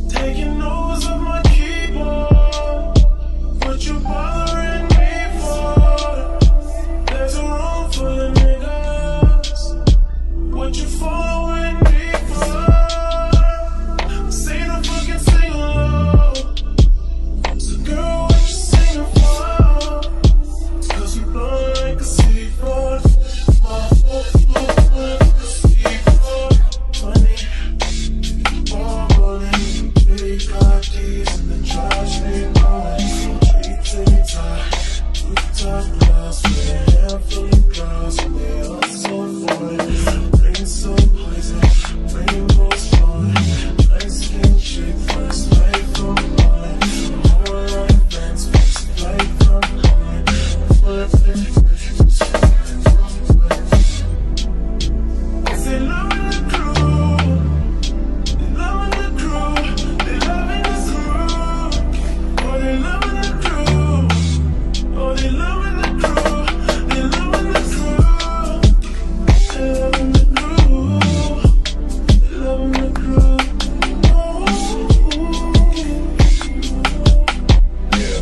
Taking notes of my keyboard. What you bothering me for? There's a room full of niggas. What you following me for? Say the fucking sing along. So girl, what you singing for? Cause we blowing like a C4. My foot like a C4. 20 ball rolling. Big car keys in the trash. They going. Treats anytime. Rooftop glass with a handful of girls. And they all so foreign. Bring some poison. Rainbows flowing. Light skin chick. First light from blowing. A whole lot of fans. First light from blowing. Perfect. They loving the crew. They loving the crew. They loving the crew. Oh, they loving the crew. Oh, they loving the crew. They loving the crew. They loving the crew. They loving the crew. Yeah.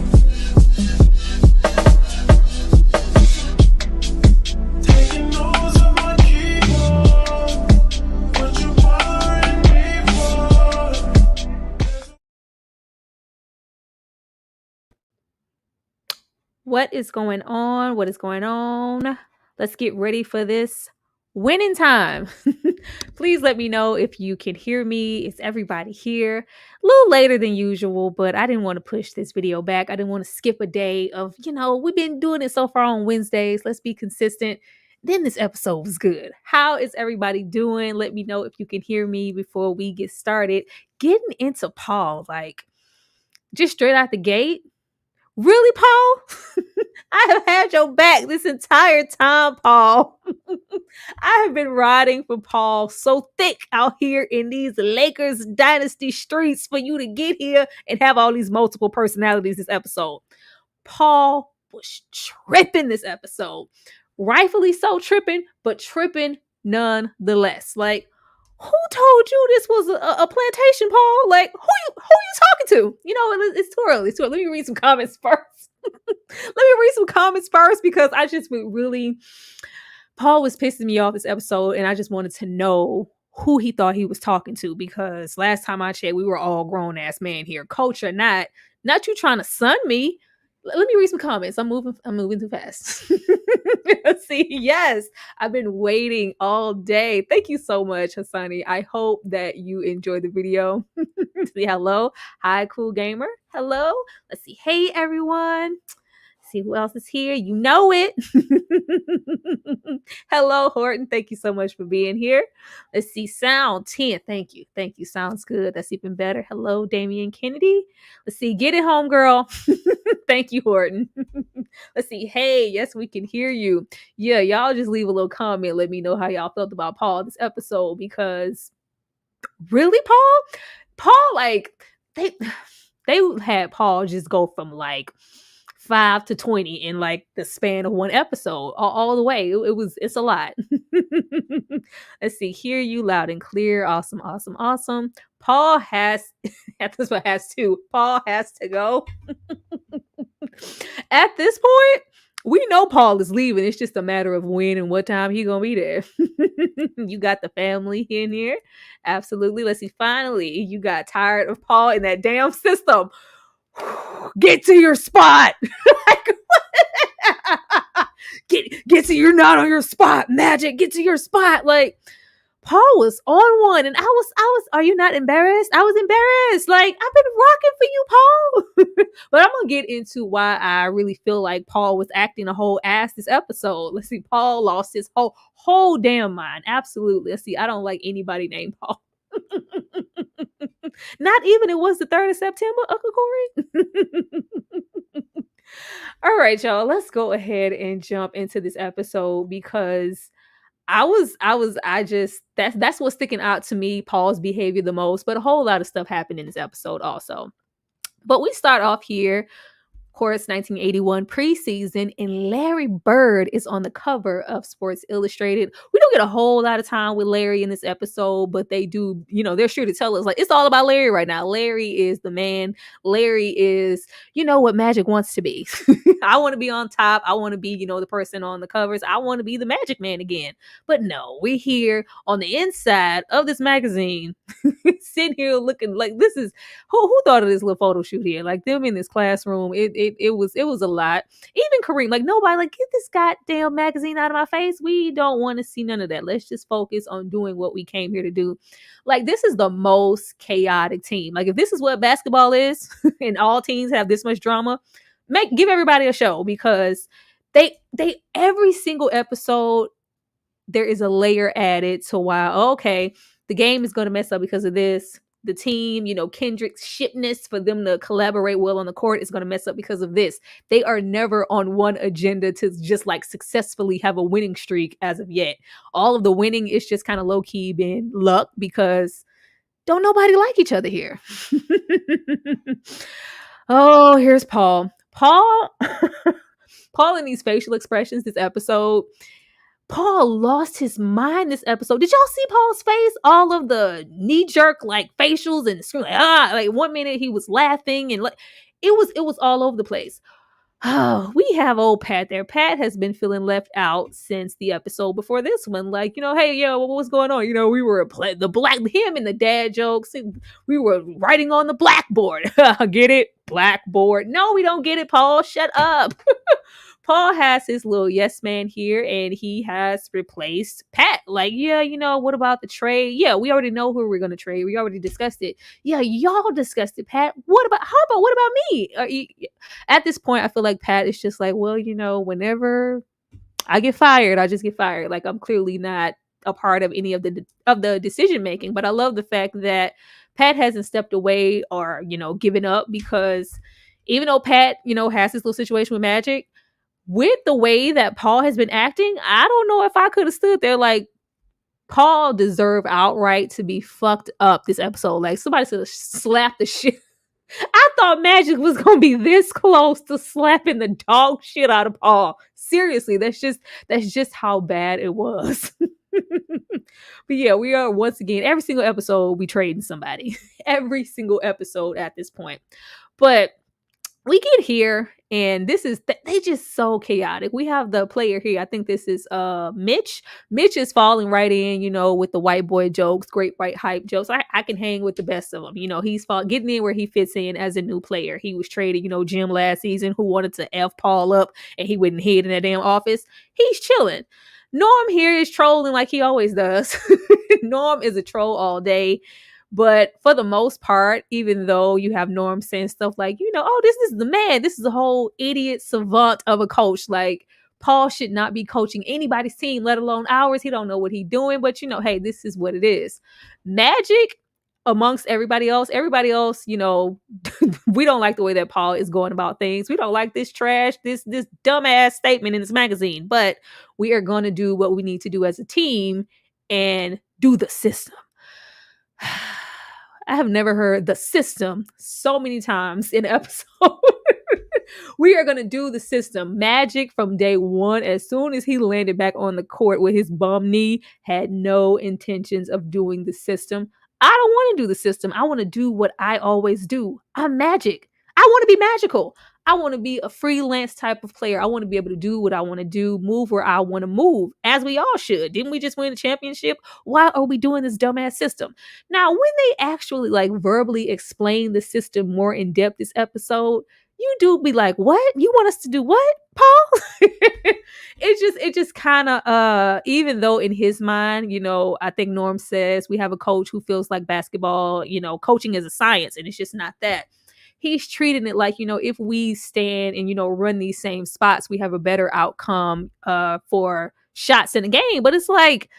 Taking notes of my keyboard. What you bothering me for? What is going on? What is going on? Let's get ready for this winning time. Please let me know if you can hear me. Is everybody here? A little later than usual, but I didn't want to push this video back. I didn't want to skip a day of, we've been doing it so far on Wednesdays. Let's be consistent. Then this episode was good. How is everybody doing? Let me know if you can hear me before we get started. Getting into Paul, like just straight out the gate. Really, Paul? I have had your back this entire time, Paul. I have been riding for Paul so thick out here in these Lakers Dynasty streets for you to get here and have all these multiple personalities this episode. Paul was tripping this episode. Rightfully so tripping, but tripping nonetheless. Like, who told you this was a plantation, Paul? Like, who you talking to? It's too early. Let me read some comments first. Because I just really, Paul was pissing me off this episode, and I just wanted to know who he thought he was talking to, because last time I checked, we were all grown ass men here, coach or not you trying to sun me. Let me read some comments. I'm moving too fast. See, yes, I've been waiting all day. Thank you so much, Hassani. I hope that you enjoyed the video. See, hello. Hi, cool gamer. Hello. Let's see. Hey, everyone. See who else is here. You know it. Hello, Horton. Thank you so much for being here. Let's see. Sound 10. Thank you. Thank you. Sounds good. That's even better. Hello, Damian Kennedy. Let's see. Get it home, girl. Thank you, Horton. Let's see. Hey, yes, we can hear you. Yeah, y'all just leave a little comment. Let me know how y'all felt about Paul this episode, because really, Paul, like, they had Paul just go from like 5 to 20 in like the span of one episode, all the way. It's a lot. Let's see. Hear you loud and clear. Awesome. Paul has this one has to. Paul has to go. At this point, we know Paul is leaving. It's just a matter of when and what time he's gonna be there. You got the family in here. Absolutely. Let's see. Finally, you got tired of Paul in that damn system. Get to your spot. Get to, you're not on your spot. Magic, get to your spot. Like, Paul was on one, and I was, are you not embarrassed? I was embarrassed. Like, I've been rocking for you, Paul. But I'm gonna get into why I really feel like Paul was acting a whole ass this episode. Let's see. Paul lost his whole damn mind. Absolutely. Let's see. I don't like anybody named Paul. Not even it was the 3rd of September, Uncle Corey. All right, y'all. Let's go ahead and jump into this episode, because that's what's sticking out to me, Paul's behavior the most, but a whole lot of stuff happened in this episode also. But we start off here. course, 1981 preseason, and Larry Bird is on the cover of Sports Illustrated. We don't get a whole lot of time with Larry in this episode, but they do, they're sure to tell us, like, it's all about Larry right now. Larry is the man. Larry is, what Magic wants to be. I want to be on top. I want to be, the person on the covers. I want to be the Magic Man again. But no, we're here on the inside of this magazine, sitting here looking like this is who thought of this little photo shoot here? Like them in this classroom, it was a lot. Even Kareem, like nobody, like get this goddamn magazine out of my face. We don't want to see none of that. Let's just focus on doing what we came here to do. Like this is the most chaotic team. Like if this is what basketball is, and all teams have this much drama, give everybody a show because they every single episode there is a layer added to why, okay, the game is going to mess up because of this. The team, Kendrick's shipness for them to collaborate well on the court is going to mess up because of this. They are never on one agenda to just like successfully have a winning streak as of yet. All of the winning is just kind of low key being luck because don't nobody like each other here. Oh, here's Paul. Paul and these facial expressions this episode. Paul lost his mind this episode. Did y'all see Paul's face? All of the knee-jerk like facials and scream, like 1 minute he was laughing and like it was all over the place. Oh, we have old Pat there. Pat has been feeling left out since the episode before this one. Like, hey, yo, what's going on? We were him and the dad jokes. We were writing on the blackboard. Get it? Blackboard. No, we don't get it, Paul. Shut up. Paul has his little yes man here, and he has replaced Pat. Like, yeah, what about the trade? Yeah, we already know who we're going to trade. We already discussed it. Yeah, y'all discussed it, Pat. What about me? At this point, I feel like Pat is just like, well, whenever I get fired, I just get fired. Like, I'm clearly not a part of any of the decision making. But I love the fact that Pat hasn't stepped away or, given up because even though Pat, has this little situation with Magic, with the way that Paul has been acting, I don't know if I could have stood there. Like, Paul deserved outright to be fucked up this episode. Like, somebody should have slapped the shit. I thought Magic was going to be this close to slapping the dog shit out of Paul. Seriously, that's just how bad it was. But yeah, we are once again, every single episode, we trading somebody. Every single episode at this point. But we get here and this is they just so chaotic. We have the player here. I think this is Mitch. Mitch is falling right in, with the white boy jokes, great white hype jokes. I can hang with the best of them. He's getting in where he fits in as a new player. He was traded, Jim last season who wanted to F Paul up and he wouldn't hid in that damn office. He's chilling. Norm here is trolling like he always does. Norm is a troll all day. But for the most part, even though you have Norm saying stuff like, oh, this is the man. This is a whole idiot savant of a coach. Like, Paul should not be coaching anybody's team, let alone ours. He don't know what he's doing. But, hey, this is what it is. Magic, amongst everybody else, we don't like the way that Paul is going about things. We don't like this trash, this dumbass statement in this magazine. But we are going to do what we need to do as a team and do the system. I have never heard the system so many times in an episode. We are going to do the system. Magic from day one, as soon as he landed back on the court with his bum knee, had no intentions of doing the system. I don't want to do the system. I want to do what I always do. I'm Magic. I want to be magical. I want to be a freelance type of player. I want to be able to do what I want to do, move where I want to move, as we all should. Didn't we just win the championship? Why are we doing this dumbass system? Now, when they actually verbally explain the system more in depth this episode, you do be like, what? You want us to do what, Paul? It just kind of, even though in his mind, I think Norm says we have a coach who feels like basketball, coaching is a science, and it's just not that. He's treating it like, if we stand and, run these same spots, we have a better outcome for shots in the game. But it's like,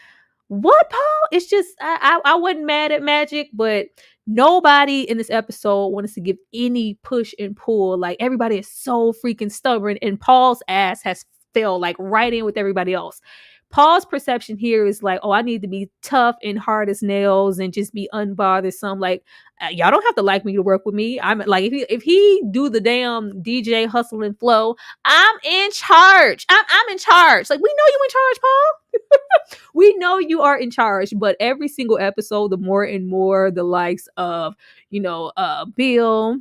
what, Paul? It's just, I wasn't mad at Magic, but nobody in this episode wants to give any push and pull. Like, everybody is so freaking stubborn, and Paul's ass has fell right in with everybody else. Paul's perception here is like, oh, I need to be tough and hard as nails and just be unbothersome. Like, y'all don't have to like me to work with me. I'm like, if he do the damn DJ hustle and flow, I'm in charge. I'm in charge. Like, we know you in charge, Paul. We know you are in charge. But every single episode, the more and more the likes of, Bill,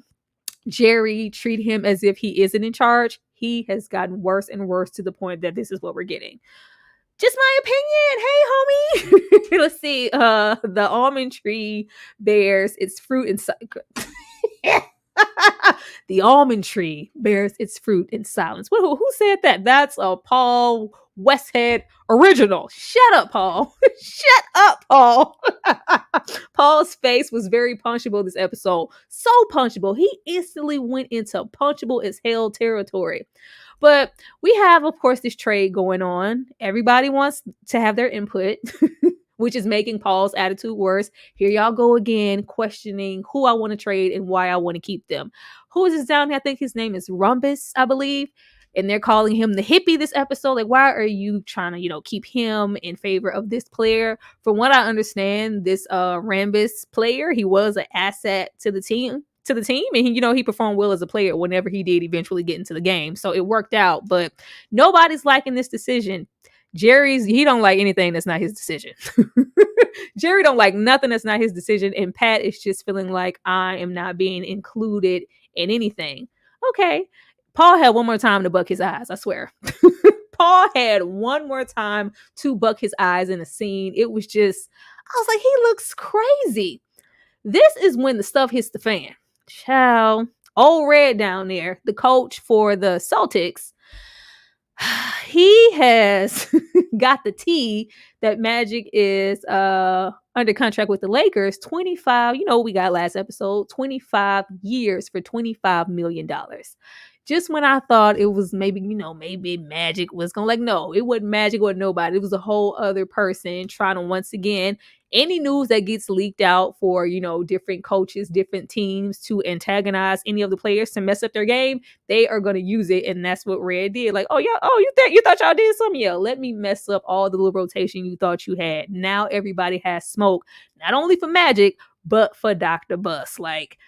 Jerry treat him as if he isn't in charge. He has gotten worse and worse to the point that this is what we're getting. Just my opinion. Hey, homie. Let's see. The almond tree bears its fruit in the almond tree bears its fruit in silence. Who said that? That's a Paul Westhead original. Shut up, Paul. Shut up, Paul. Paul's face was very punchable this episode. So punchable. He instantly went into punchable as hell territory. But we have, of course, this trade going on. Everybody wants to have their input, which is making Paul's attitude worse. Here y'all go again, questioning who I want to trade and why I want to keep them. Who is this down here? I think his name is Rumbus, I believe. And they're calling him the hippie this episode. Like, why are you trying to, keep him in favor of this player? From what I understand, this Rambus player, he was an asset to the team. And he performed well as a player whenever he did eventually get into the game, so it worked out. But nobody's liking this decision. He don't like anything that's not his decision. Jerry don't like nothing that's not his decision, and Pat is just feeling like, I am not being included in anything. Okay, Paul had one more time to buck his eyes, I swear. Paul had one more time to buck his eyes in a scene. It was just, I was like, he looks crazy. This is when the stuff hits the fan. Child, old Red down there, the coach for the Celtics, he has got the tea that Magic is under contract with the Lakers. 25, we got last episode, 25 years for $25 million. Just when I thought it was maybe Magic was going no, it wasn't Magic or nobody. It was a whole other person trying to, once again, any news that gets leaked out for, different coaches, different teams to antagonize any of the players to mess up their game, they are going to use it. And that's what Red did. Like, oh, yeah, you thought y'all did something? Yeah, let me mess up all the little rotation you thought you had. Now everybody has smoke, not only for Magic, but for Dr. Bus. Like,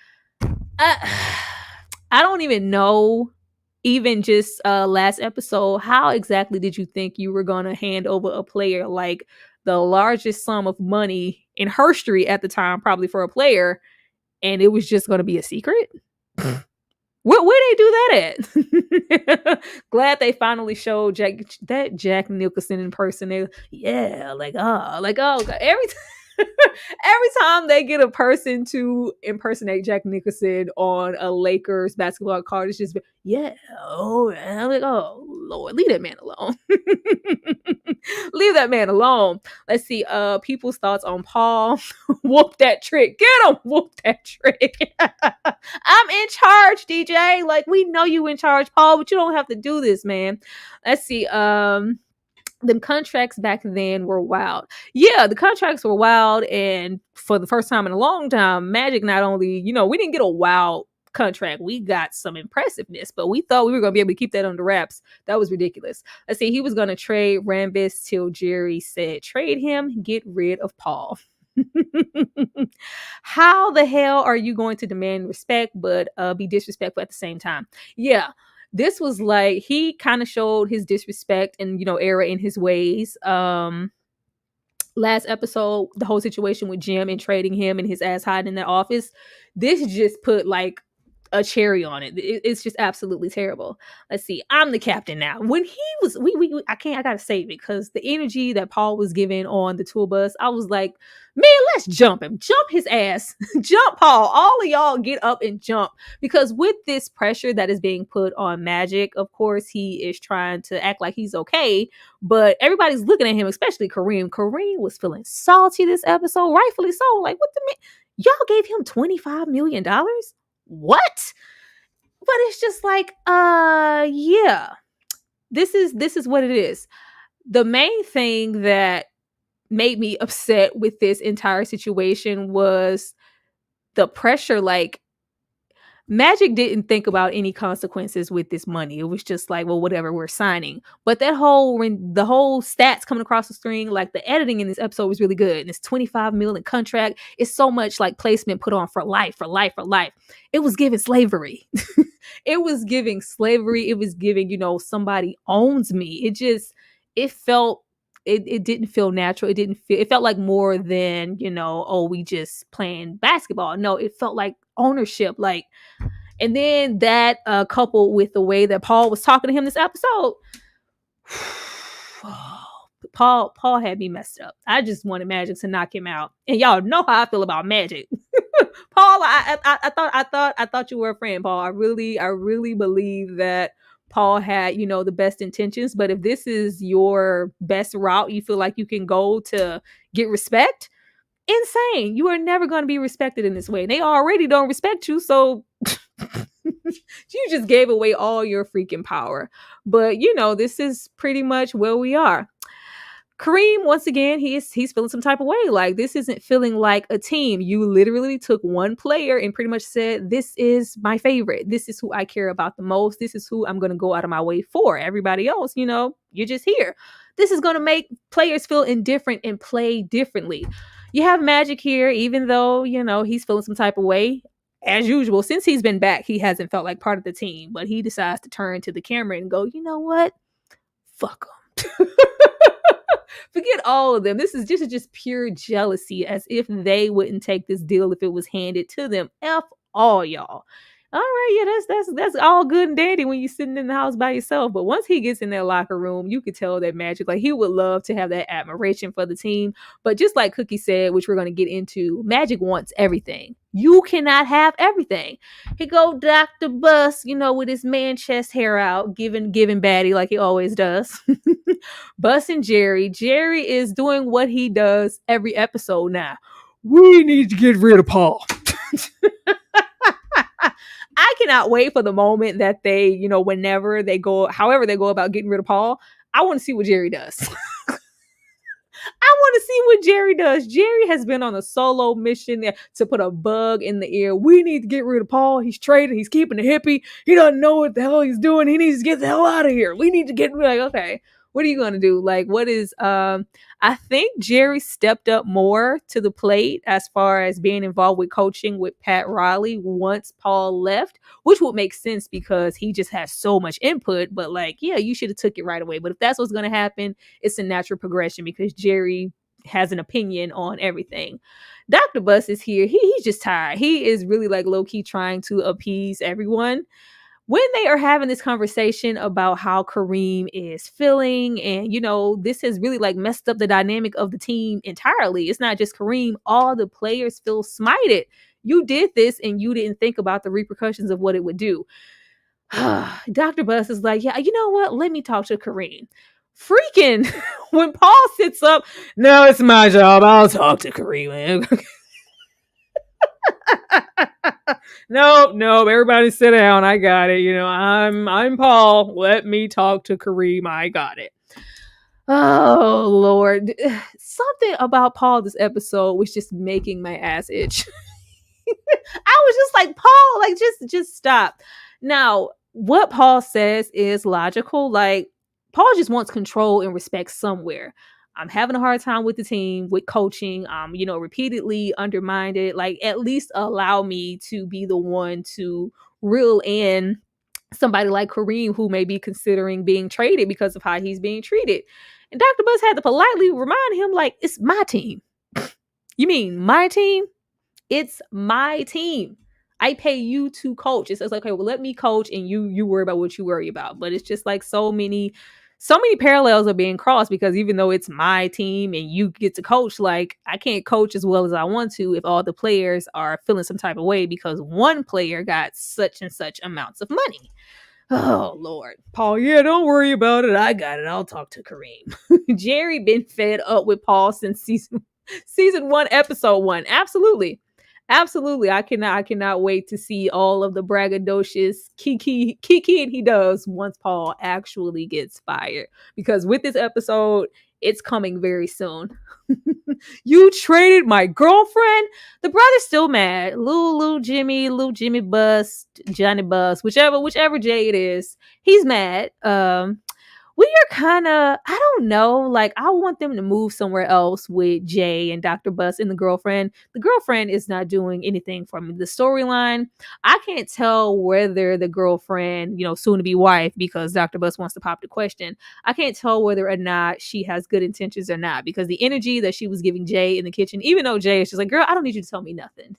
I don't even know, even just last episode, how exactly did you think you were going to hand over a player like the largest sum of money in history at the time, probably for a player, and it was just going to be a secret? Where they do that at? Glad they finally showed Jack Nicholson in person. Every time they get a person to impersonate Jack Nicholson on a Lakers basketball card, it's just, I'm like, oh Lord, leave that man alone. Leave that man alone. Let's see, people's thoughts on Paul. Whoop that trick. Get him. Whoop that trick. I'm in charge, DJ. Like, we know you in charge, Paul, but you don't have to do this, man. Let's see, the contracts back then were wild. Yeah, the contracts were wild, and for the first time in a long time, Magic not only, we didn't get a wild contract, we got some impressiveness, but we thought we were going to be able to keep that under wraps. That was ridiculous. Let's see, he was going to trade Rambus till Jerry said, trade him, get rid of Paul. How the hell are you going to demand respect but be disrespectful at the same time? Yeah. This was like, he kind of showed his disrespect and, error in his ways. Last episode, the whole situation with Jim and trading him and his ass hiding in that office, this just put like a cherry on it. It's just absolutely terrible. Let's see. I'm the captain now. When he was, I gotta save it because the energy that Paul was giving on the tour bus, I was like, man, let's jump him. Jump his ass. Jump Paul. All of y'all get up and jump. Because with this pressure that is being put on Magic, of course, he is trying to act like he's okay. But everybody's looking at him, especially Kareem. Kareem was feeling salty this episode, rightfully so. Like, what the man? Y'all gave him $25 million? What? But it's just like, yeah, this is what it is. The main thing that made me upset with this entire situation was the pressure. Like, Magic didn't think about any consequences with this money. It was just like, well, whatever, we're signing. But when the whole stats coming across the screen, like the editing in this episode was really good. And it's 25 million contract. It's so much like placement put on for life, for life, for life. It was giving slavery. It was giving slavery. It was giving, somebody owns me. It didn't feel natural. It felt like more than, we just playing basketball. No, it felt like ownership. And then that coupled with the way that Paul was talking to him this episode, Paul had me messed up. I just wanted Magic to knock him out. And y'all know how I feel about Magic. Paul, I thought you were a friend, Paul. I really believe that Paul had, the best intentions. But if this is your best route, you feel like you can go to get respect, insane. You are never going to be respected in this way. They already don't respect you, so you just gave away all your freaking power. But this is pretty much where we are. Kareem, once again, he's feeling some type of way. Like, this isn't feeling like a team. You literally took one player and pretty much said, this is my favorite. This is who I care about the most. This is who I'm going to go out of my way for. Everybody else, you're just here. This is going to make players feel indifferent and play differently. You have Magic here, even though, he's feeling some type of way. As usual, since he's been back, he hasn't felt like part of the team, but he decides to turn to the camera and go, you know what? Fuck them. Forget all of them. This is just pure jealousy, as if they wouldn't take this deal if it was handed to them. F all y'all. All right, yeah, that's all good and dandy when you're sitting in the house by yourself. But once he gets in that locker room, you could tell that Magic, like, he would love to have that admiration for the team. But just like Cookie said, which we're going to get into, Magic wants everything. You cannot have everything. He go Dr. Bus, with his man chest hair out, giving baddie like he always does. Bus and Jerry. Jerry is doing what he does every episode now. We need to get rid of Paul. I cannot wait for the moment that they, however they go about getting rid of Paul. I want to see what Jerry does. I want to see what Jerry does. Jerry has been on a solo mission to put a bug in the ear. We need to get rid of Paul. He's trading. He's keeping a hippie. He doesn't know what the hell he's doing. He needs to get the hell out of here. We need to get okay. What are you going to do? Like, what is, I think Jerry stepped up more to the plate as far as being involved with coaching with Pat Reilly once Paul left, which would make sense because he just has so much input. But you should have took it right away. But if that's what's going to happen, it's a natural progression because Jerry has an opinion on everything. Dr. Bus is here. He's just tired. He is really low-key trying to appease everyone. When they are having this conversation about how Kareem is feeling, and this has really messed up the dynamic of the team entirely. It's not just Kareem. All the players feel smited. You did this and you didn't think about the repercussions of what it would do. Dr. Bus is like, yeah, you know what? Let me talk to Kareem. Freaking when Paul sits up, no, it's my job. I'll talk to Kareem. No, everybody sit down. I got it. I'm Paul. Let me talk to Kareem. I got it. Oh, Lord. Something about Paul this episode was just making my ass itch. I was just like, Paul, just stop. Now, what Paul says is logical. Paul just wants control and respect somewhere. I'm having a hard time with the team, with coaching, repeatedly undermined it. At least allow me to be the one to reel in somebody like Kareem, who may be considering being traded because of how he's being treated. And Dr. Buzz had to politely remind him, it's my team. You mean my team? It's my team. I pay you to coach. It's okay, well, let me coach and you worry about what you worry about. But it's just so many parallels are being crossed because even though it's my team and you get to coach, I can't coach as well as I want to if all the players are feeling some type of way because one player got such and such amounts of money. Oh, Lord. Paul, yeah, don't worry about it. I got it. I'll talk to Kareem. Jerry been fed up with Paul since season 1, episode 1. Absolutely. Absolutely. I cannot wait to see all of the braggadocious Kiki and he does once Paul actually gets fired. Because with this episode, it's coming very soon. You traded my girlfriend. The brother's still mad. Little Jimmy Bust, Johnny Bust, whichever Jay it is, he's mad. We are kind of, I don't know, like I want them to move somewhere else with Jay and Dr. Bus and the girlfriend. The girlfriend is not doing anything for me. The storyline, I can't tell whether the girlfriend, soon to be wife, because Dr. Bus wants to pop the question. I can't tell whether or not she has good intentions or not, because the energy that she was giving Jay in the kitchen, even though Jay is just like, girl, I don't need you to tell me nothing.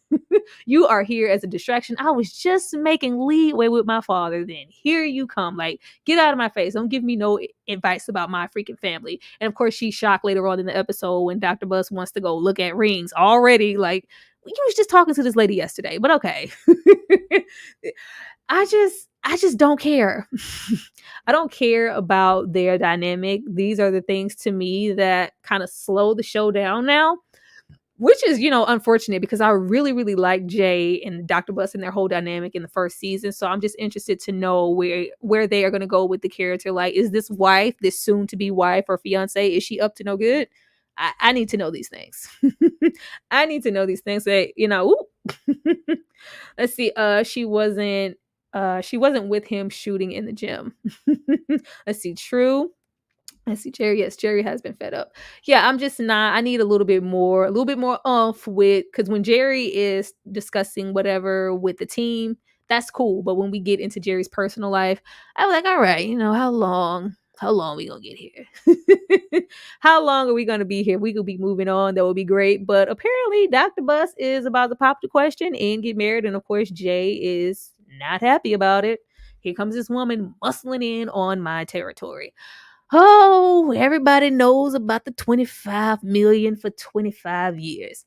You are here as a distraction. I was just making leeway with my father. Then here you come. Like, get out of my face. Don't give me no advice about my freaking family. And of course, she's shocked later on in the episode when Dr. Bus wants to go look at rings already. Like, you was just talking to this lady yesterday, but okay. I just don't care. I don't care about their dynamic. These are the things to me that kind of slow the show down now, which is, unfortunate, because I really, really like Jay and Dr. Bus and their whole dynamic in the first season. So I'm just interested to know where they are going to go with the character. Like, is this wife, this soon to be wife or fiance, is she up to no good? I need to know these things. I need to know these things that, let's see. She wasn't with him shooting in the gym. Let's see. True. I see Jerry. Yes, Jerry has been fed up. Yeah, I'm just not. I need a little bit more oomph with, because when Jerry is discussing whatever with the team, that's cool. But when we get into Jerry's personal life, I'm like, all right, how long we gonna get here? How long are we gonna be here? We could be moving on. That would be great. But apparently, Dr. Bus is about to pop the question and get married, and of course, Jay is not happy about it. Here comes this woman muscling in on my territory. Oh, everybody knows about the 25 million for 25 years.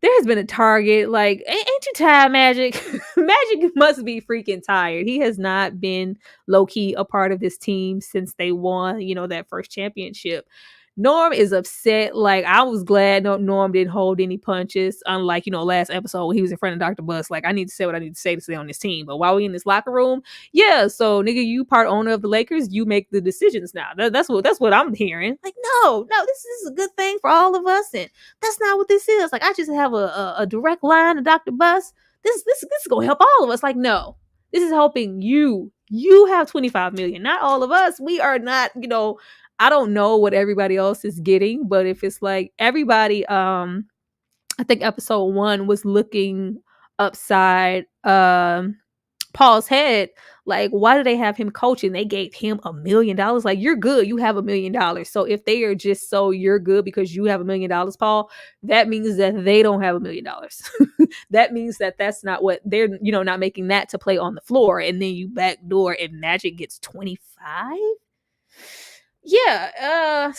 There has been a target. Like, ain't you tired, Magic? Magic must be freaking tired. He has not been low key a part of this team since they won, that first championship. Norm is upset. Like, I was glad Norm didn't hold any punches, unlike, last episode when he was in front of Dr. Bus. Like, I need to say what I need to say to stay on this team. But while we in this locker room, yeah, so nigga, you part owner of the Lakers, you make the decisions now. That's what I'm hearing. Like, no, this is a good thing for all of us, and that's not what this is. Like, I just have a direct line to Dr. Bus. This is gonna help all of us. Like, no, this is helping you. You have 25 million, not all of us. We are not, I don't know what everybody else is getting, but if it's like everybody, I think episode 1 was looking upside Paul's head. Like, why do they have him coaching? They gave him $1 million. Like, you're good. You have $1 million. So if they are just so you're good because you have $1 million, Paul, that means that they don't have $1 million. That means that that's not what they're, not making that to play on the floor. And then you backdoor and Magic gets 25. Yeah,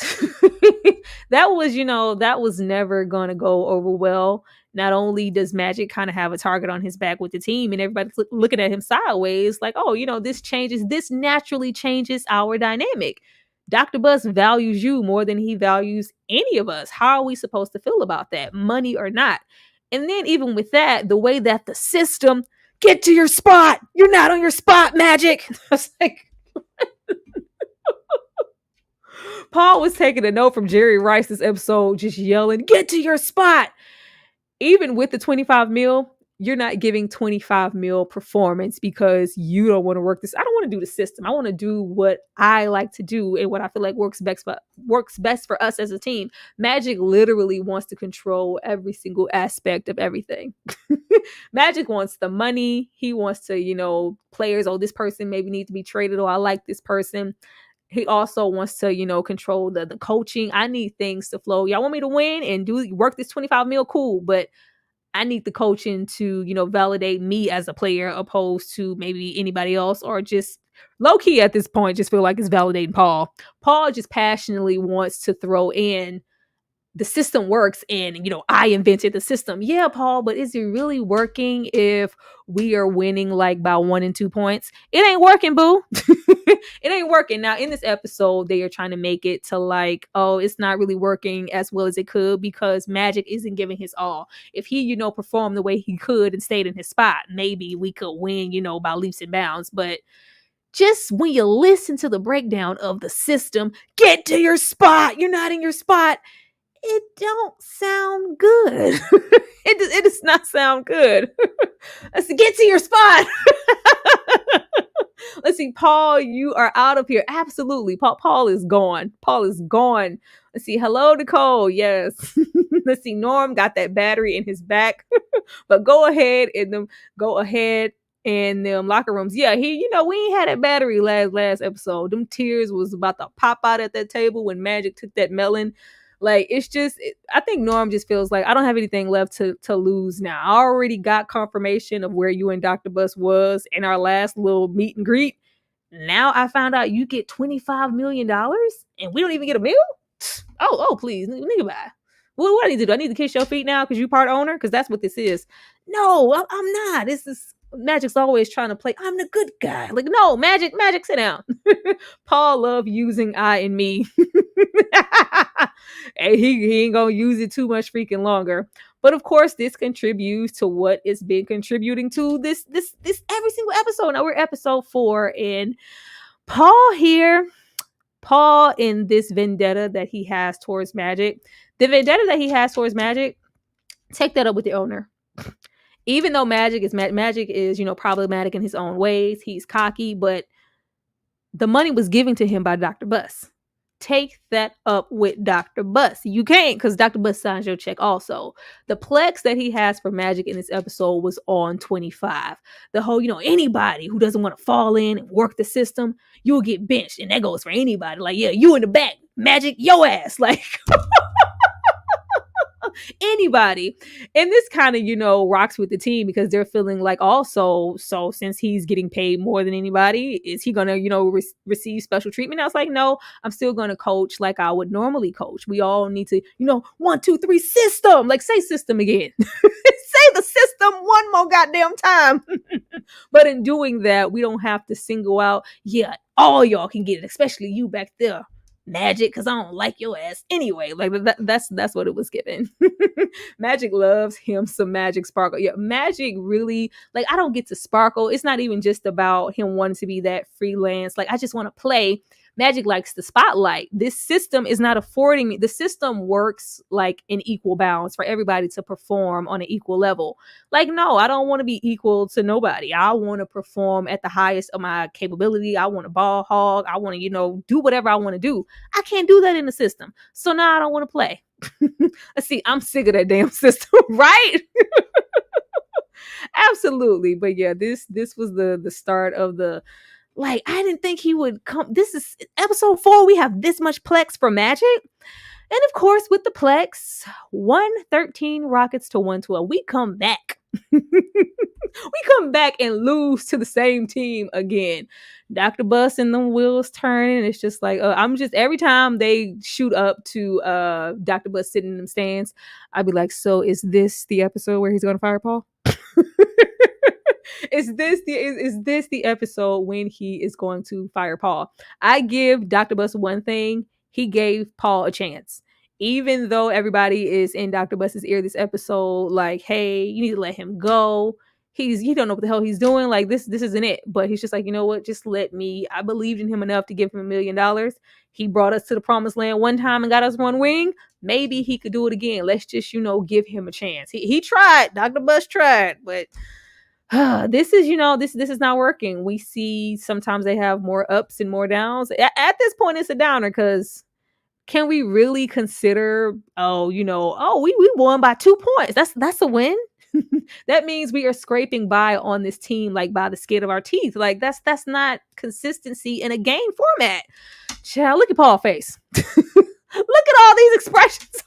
that was never gonna go over well. Not only does Magic kind of have a target on his back with the team, and everybody's looking at him sideways, like, oh, this naturally changes our dynamic. Dr. Bus values you more than he values any of us. How are we supposed to feel about that, money or not? And then even with that, the way that the system, get to your spot, you're not on your spot, Magic. I was like, Paul was taking a note from Jerry Rice this episode, just yelling, get to your spot. Even with the 25 mil, you're not giving 25 mil performance because you don't want to work this. I don't want to do the system. I want to do what I like to do and what I feel like works best for us as a team. Magic literally wants to control every single aspect of everything. Magic wants the money. He wants to, players, oh, this person maybe needs to be traded, or I like this person. He also wants to, control the coaching. I need things to flow. Y'all want me to win and work this 25 mil? Cool. But I need the coaching to, validate me as a player opposed to maybe anybody else, or just low key at this point, just feel like it's validating Paul. Paul just passionately wants to throw in the system works and, I invented the system. Yeah, Paul, but is it really working if we are winning like by 1 and 2 points? It ain't working, boo. It ain't working. Now, in this episode, they are trying to make it to like, oh, it's not really working as well as it could because Magic isn't giving his all. If he, performed the way he could and stayed in his spot, maybe we could win, by leaps and bounds. But just when you listen to the breakdown of the system, get to your spot. You're not in your spot. It don't sound good. It does not sound good. Let's get to your spot. Let's see, Paul, you are out of here. Absolutely. Paul is gone. Paul is gone. Let's see. Hello, Nicole. Yes. Let's see. Norm got that battery in his back. But go ahead in them locker rooms. Yeah, we ain't had that battery last episode. Them tears was about to pop out at that table when Magic took that melon. Like, it's just, I think Norm just feels like I don't have anything left to lose now. I already got confirmation of where you and Dr. Bus was in our last little meet and greet. Now I found out you get $25 million and we don't even get a meal? Oh, please, nigga, bye. What do I need to do? Do I need to kiss your feet now because you part owner? Because that's what this is. No, I'm not. This is Magic's always trying to play. I'm the good guy. Like, no, Magic, sit down. Paul love using I and me. And he ain't gonna use it too much freaking longer. But of course, this contributes to what it's been contributing to this every single episode. Now we're episode 4, and Paul in this vendetta that he has towards Magic. The vendetta that he has towards Magic, take that up with the owner. Even though Magic is problematic in his own ways, he's cocky, but the money was given to him by Dr. Bus. Take that up with Dr. Bus. You can't, because Dr. Bus signs your check also. The plex that he has for Magic in this episode was on 25. The whole, anybody who doesn't want to fall in and work the system, you'll get benched. And that goes for anybody. Like, yeah, you in the back, Magic, your ass. Like, anybody. And this kind of, rocks with the team because they're feeling like also, so since he's getting paid more than anybody, is he going to, receive special treatment? I was like, no, I'm still going to coach like I would normally coach. We all need to, 1, 2, 3 system. Like, say system again. Say the system one more goddamn time. But in doing that, we don't have to single out, yeah, all y'all can get it, especially you back there, Magic, because I don't like your ass anyway. Like, that's what it was given. Magic loves him some Magic Sparkle. Yeah, Magic really, like, I don't get to sparkle. It's not even just about him wanting to be that freelance. Like, I just want to play. Magic likes the spotlight. This system is not affording me. The system works like in equal balance for everybody to perform on an equal level. Like, no, I don't want to be equal to nobody. I want to perform at the highest of my capability. I want to ball hog. I want to, do whatever I want to do. I can't do that in the system. So now I don't want to play. Let's see, I'm sick of that damn system, right? Absolutely. But yeah, this was the start of the, like, I didn't think he would come. This is episode 4. We have this much plex for Magic. And of course, with the plex, 113 Rockets to 112. We come back. We come back and lose to the same team again. Dr. Bus and the wheels turning. It's just like, I'm just, every time they shoot up to Dr. Bus sitting in them stands, I'd be like, so is this the episode where he's going to fire Paul? Is this the episode when he is going to fire Paul? I give Dr. Bus one thing. He gave Paul a chance. Even though everybody is in Dr. Bus's ear this episode, like, hey, you need to let him go. He don't know what the hell he's doing. Like, this isn't it. But he's just like, you know what? Just let me. I believed in him enough to give him $1 million. He brought us to the promised land one time and got us one ring. Maybe he could do it again. Let's just, give him a chance. He tried. Dr. Bus tried, but this is not working. We see sometimes they have more ups and more downs. At this point, it's a downer because can we really consider, we won by 2 points. That's a win. That means we are scraping by on this team like by the skin of our teeth. Like that's not consistency in a game format. Child, look at Paul's face. Look at all these expressions.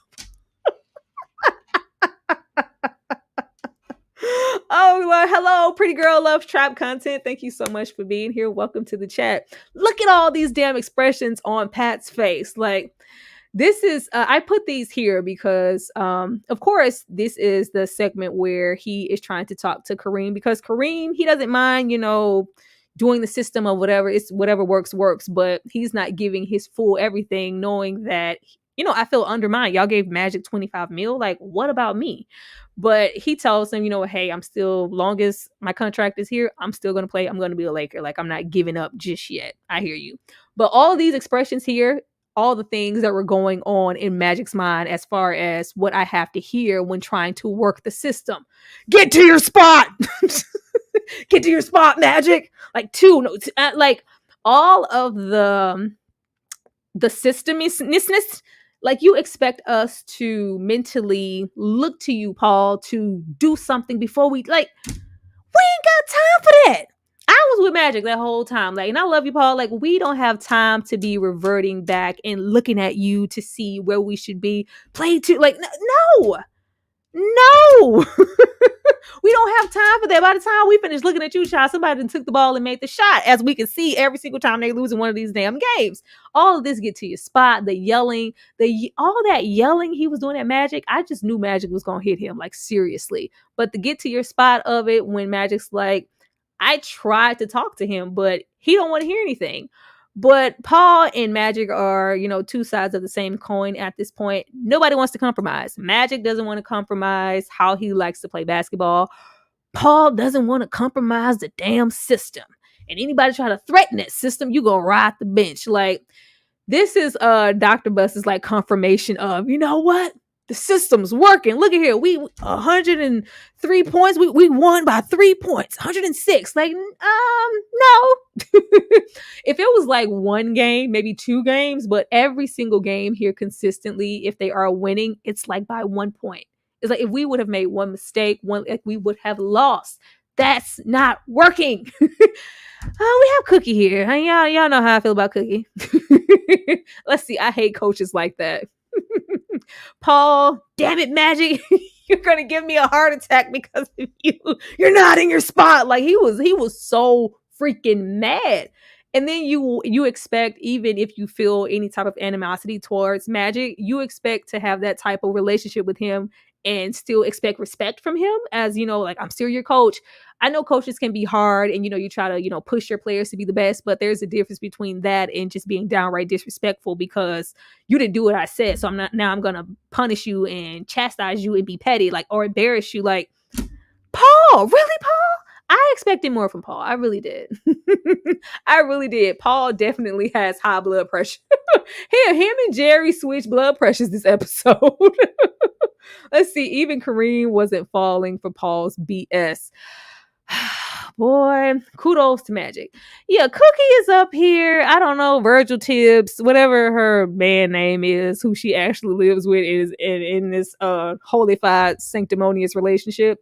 Oh, well, hello, pretty girl loves trap content. Thank you so much for being here. Welcome to the chat. Look at all these damn expressions on Pat's face. Like, This is I put these here because of course this is the segment where he is trying to talk to Kareem, because Kareem, he doesn't mind, doing the system of whatever, it's whatever works, but he's not giving his full everything, knowing that, I feel undermined. Y'all gave Magic 25 mil. Like, what about me? But he tells him, hey, I'm still, long as my contract is here, I'm still going to play. I'm going to be a Laker. Like, I'm not giving up just yet. I hear you. But all of these expressions here, all the things that were going on in Magic's mind as far as what I have to hear when trying to work the system. Get to your spot. Get to your spot, Magic. Like like all of the systemishness, like you expect us to mentally look to you, Paul, to do something before we ain't got time for that. I was with Magic that whole time. Like, and I love you, Paul. Like, we don't have time to be reverting back and looking at you to see where we should be. Play to, like, no. We don't have time for that. By the time we finish looking at you, child, somebody done took the ball and made the shot, as we can see every single time they lose in one of these damn games. All of this, get to your spot, the yelling, all that yelling he was doing at Magic, I just knew Magic was going to hit him, like, seriously. But the get to your spot of it, when Magic's like, I tried to talk to him, but he don't want to hear anything. But Paul and Magic are, two sides of the same coin at this point. Nobody wants to compromise. Magic doesn't want to compromise how he likes to play basketball. Paul doesn't want to compromise the damn system. And anybody try to threaten that system, you gonna ride the bench. Like, this is Dr. Bust's like confirmation of, you know what? The system's working. Look at here. We 103 points. We won by 3 points. 106. Like, no. If it was like one game, maybe 2 games, but every single game here consistently, if they are winning, it's like by 1 point. It's like if we would have made one mistake, like we would have lost. That's not working. We have Cookie here. Y'all know how I feel about Cookie. Let's see. I hate coaches like that. Paul, damn it, Magic. You're gonna give me a heart attack because of you. You're not in your spot. Like, he was so freaking mad. And then you expect, even if you feel any type of animosity towards Magic, you expect to have that type of relationship with him and still expect respect from him, as, like, I'm still your coach. I know coaches can be hard and, you try to, push your players to be the best, but there's a difference between that and just being downright disrespectful because you didn't do what I said. So I'm going to punish you and chastise you and be petty, like, or embarrass you. Like, Paul, really, Paul? I expected more from Paul. I really did. I really did. Paul definitely has high blood pressure. Him and Jerry switched blood pressures this episode. Let's see. Even Kareem wasn't falling for Paul's BS. Boy, kudos to Magic. Yeah, Cookie is up here. I don't know, Virgil Tibbs, whatever her man name is, who she actually lives with, is in this holified, sanctimonious relationship.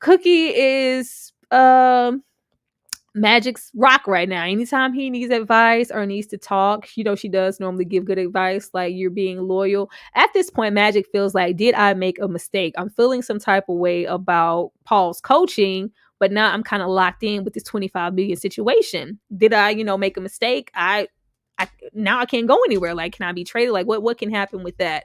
Cookie is Magic's rock right now. Anytime he needs advice or needs to talk, she does normally give good advice, like, you're being loyal. At this point, Magic feels like, did I make a mistake? I'm feeling some type of way about Paul's coaching, but now I'm kind of locked in with this 25 million situation. Did I, make a mistake? I now I can't go anywhere. Like, can I be traded? Like, what can happen with that?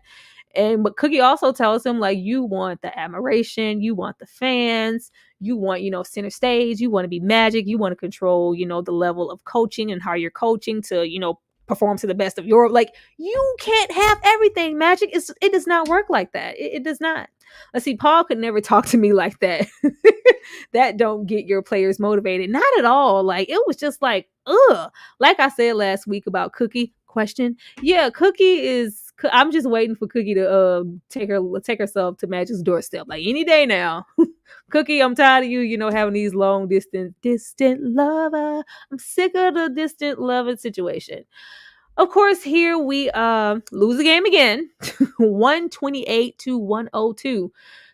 But Cookie also tells him, like, you want the admiration, you want the fans, you want, center stage, you want to be Magic, you want to control, the level of coaching and how you're coaching to, perform to the best of your, like, you can't have everything, Magic. It does not work like that. It does not. Let's see, Paul could never talk to me like that. That don't get your players motivated. Not at all. Like, it was just like, ugh. Like I said last week about Cookie, question. Yeah, Cookie is, I'm just waiting for Cookie to take herself to Magic's doorstep, like, any day now. Cookie, I'm tired of you, having these long distant lover. I'm sick of the distant lover situation. Of course, here we lose the game again. 128 to 102.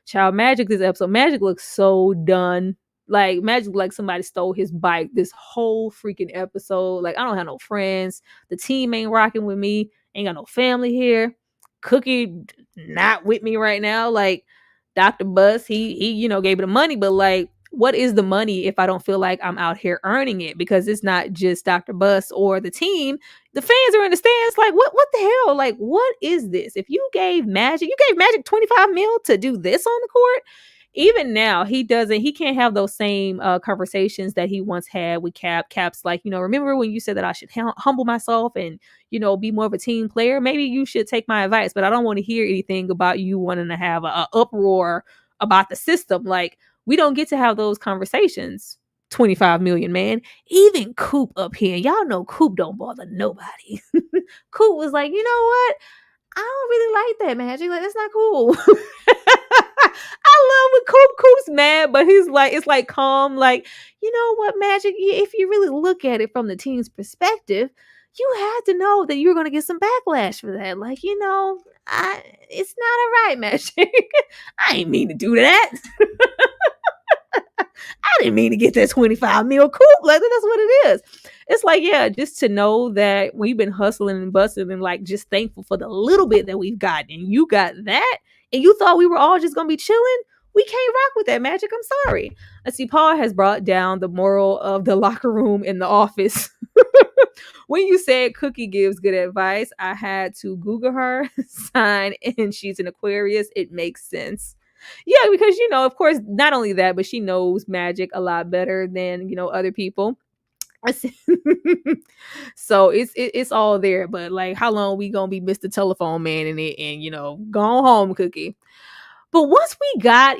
Child, Magic this episode. Magic looks so done. Like, Magic like somebody stole his bike this whole freaking episode. Like, I don't have no friends. The team ain't rocking with me. Ain't got no family here. Cookie not with me right now. Like, Dr. Bus, he gave me the money, but, like, what is the money if I don't feel like I'm out here earning it? Because it's not just Dr. Bus or the team. The fans are in the stands like, what the hell? Like, what is this? If you gave Magic 25 mil to do this on the court, even now he can't have those same conversations that he once had with Cap's like, remember when you said that I should humble myself and be more of a team player? Maybe you should take my advice, but I don't want to hear anything about you wanting to have a uproar about the system. Like, we don't get to have those conversations. 25 million, man. Even Coop up here, y'all know Coop don't bother nobody. Coop was like, you know what, I don't really like that, Magic. Like, that's not cool. I love when Coop's mad, but he's like, it's like calm. Like, you know what, Magic? If you really look at it from the team's perspective, you had to know that you're going to get some backlash for that. Like, it's not all right, Magic. I ain't mean to do that. I didn't mean to get that 25 mil Coop. Like, that's what it is. It's like, yeah, just to know that we've been hustling and busting and like just thankful for the little bit that we've gotten. And you got that, and you thought we were all just gonna be chilling. We can't rock with that, Magic. I'm sorry. Let's see. Paul has brought down the moral of the locker room in the office. When you said Cookie gives good advice, I had to Google her sign, and she's an Aquarius. It makes sense. Yeah, because of course, not only that, but she knows Magic a lot better than other people. So it's all there. But like, how long we gonna be Mr. Telephone Man in it, and go home, Cookie? But once we got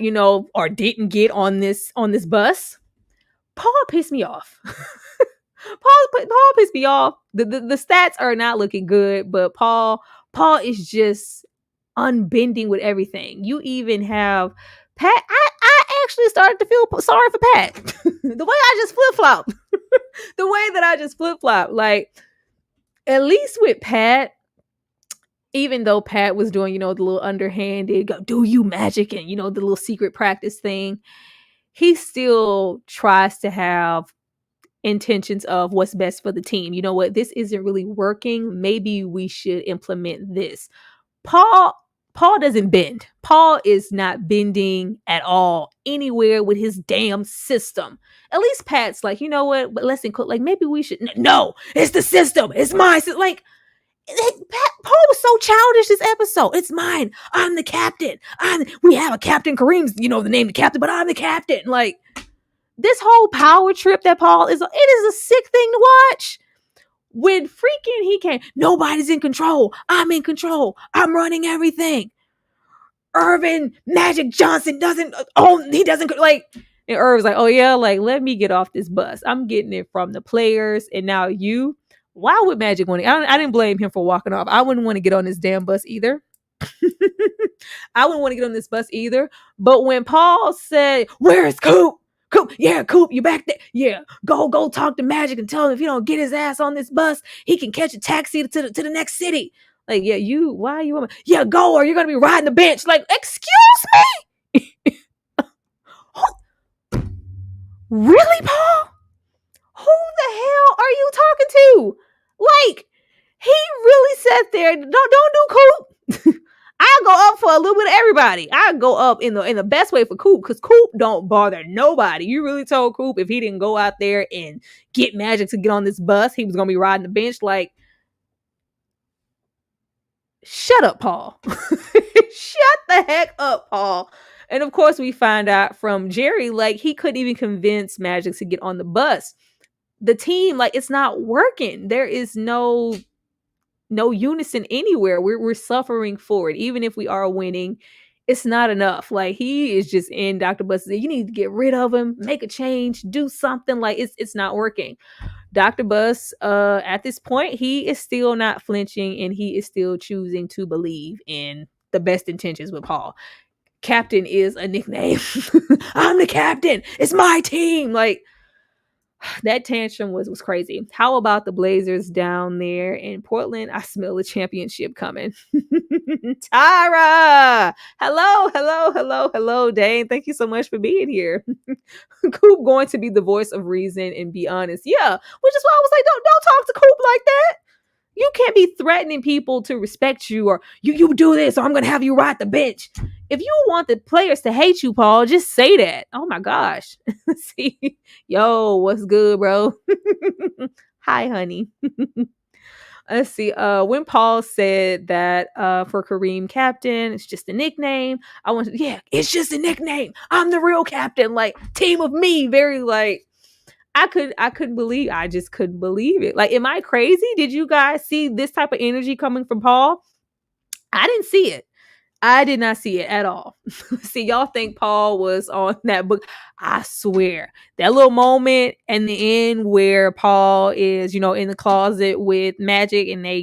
or didn't get on this bus, Paul pissed me off. Paul pissed me off. The stats are not looking good, but Paul is just unbending with everything. You even have Pat. I actually started to feel sorry for Pat. The way I just flip-flop. The way that I just flip-flop. Like, at least with Pat, even though Pat was doing, the little underhanded, go do you Magic, and, the little secret practice thing, he still tries to have intentions of what's best for the team. You know what? This isn't really working. Maybe we should implement this. Paul doesn't bend. Paul is not bending at all anywhere with his damn system. At least Pat's like, you know what? But let's include, like, maybe we should. No, it's the system. It's mine. Like, Paul was so childish this episode. It's mine. I'm the captain. We have a captain. Kareem's, the name the captain, but I'm the captain. Like, this whole power trip that Paul is, it is a sick thing to watch. When freaking he came, nobody's in control. I'm in control. I'm running everything. Irvin Magic Johnson doesn't like. And Irv's like, oh yeah, like, let me get off this bus. I'm getting it from the players. And now why would Magic want to? I didn't blame him for walking off. I wouldn't want to get on this damn bus either. I wouldn't want to get on this bus either. But when Paul said, where's Coop? Coop, yeah, Coop, you back there? Yeah, go talk to Magic and tell him if he don't get his ass on this bus, he can catch a taxi to the next city. Like, yeah, why are you? Yeah, go, or you're gonna be riding the bench. Like, excuse me, really, Paul? Who the hell are you talking to? Like, he really sat there. Don't do Coop. I'll go up for a little bit of everybody. I'll go up in the best way for Coop, because Coop don't bother nobody. You really told Coop if he didn't go out there and get Magic to get on this bus, he was going to be riding the bench? Like, shut up, Paul. Shut the heck up, Paul. And of course, we find out from Jerry, like, he couldn't even convince Magic to get on the bus. The team, like, it's not working. There is no unison anywhere. We're suffering for it. Even if we are winning, it's not enough. Like, he is just in Dr. Bus. You need to get rid of him, make a change, do something. Like, it's not working. Dr. Bus, at this point, he is still not flinching, and he is still choosing to believe in the best intentions with Paul. Captain is a nickname. I'm the captain. It's my team. Like, that tantrum was crazy. How about the Blazers down there in Portland? I smell the championship coming. Tyra! Hello, Dane. Thank you so much for being here. Coop going to be the voice of reason and be honest. Yeah, which is why I was like, don't talk to Coop like that. You can't be threatening people to respect you, or you do this or I'm gonna have you ride the bench. If you want the players to hate you, Paul, just say that. Oh my gosh. See, yo, what's good, bro? Hi, honey. Let's see. When Paul said that for Kareem captain, it's just a nickname. Yeah, it's just a nickname. I'm the real captain. Like, team of me. Very like, I just couldn't believe it. Like, am I crazy? Did you guys see this type of energy coming from Paul? I didn't see it. I did not see it at all. See, y'all think Paul was on that book. I swear. That little moment in the end where Paul is, in the closet with Magic and they,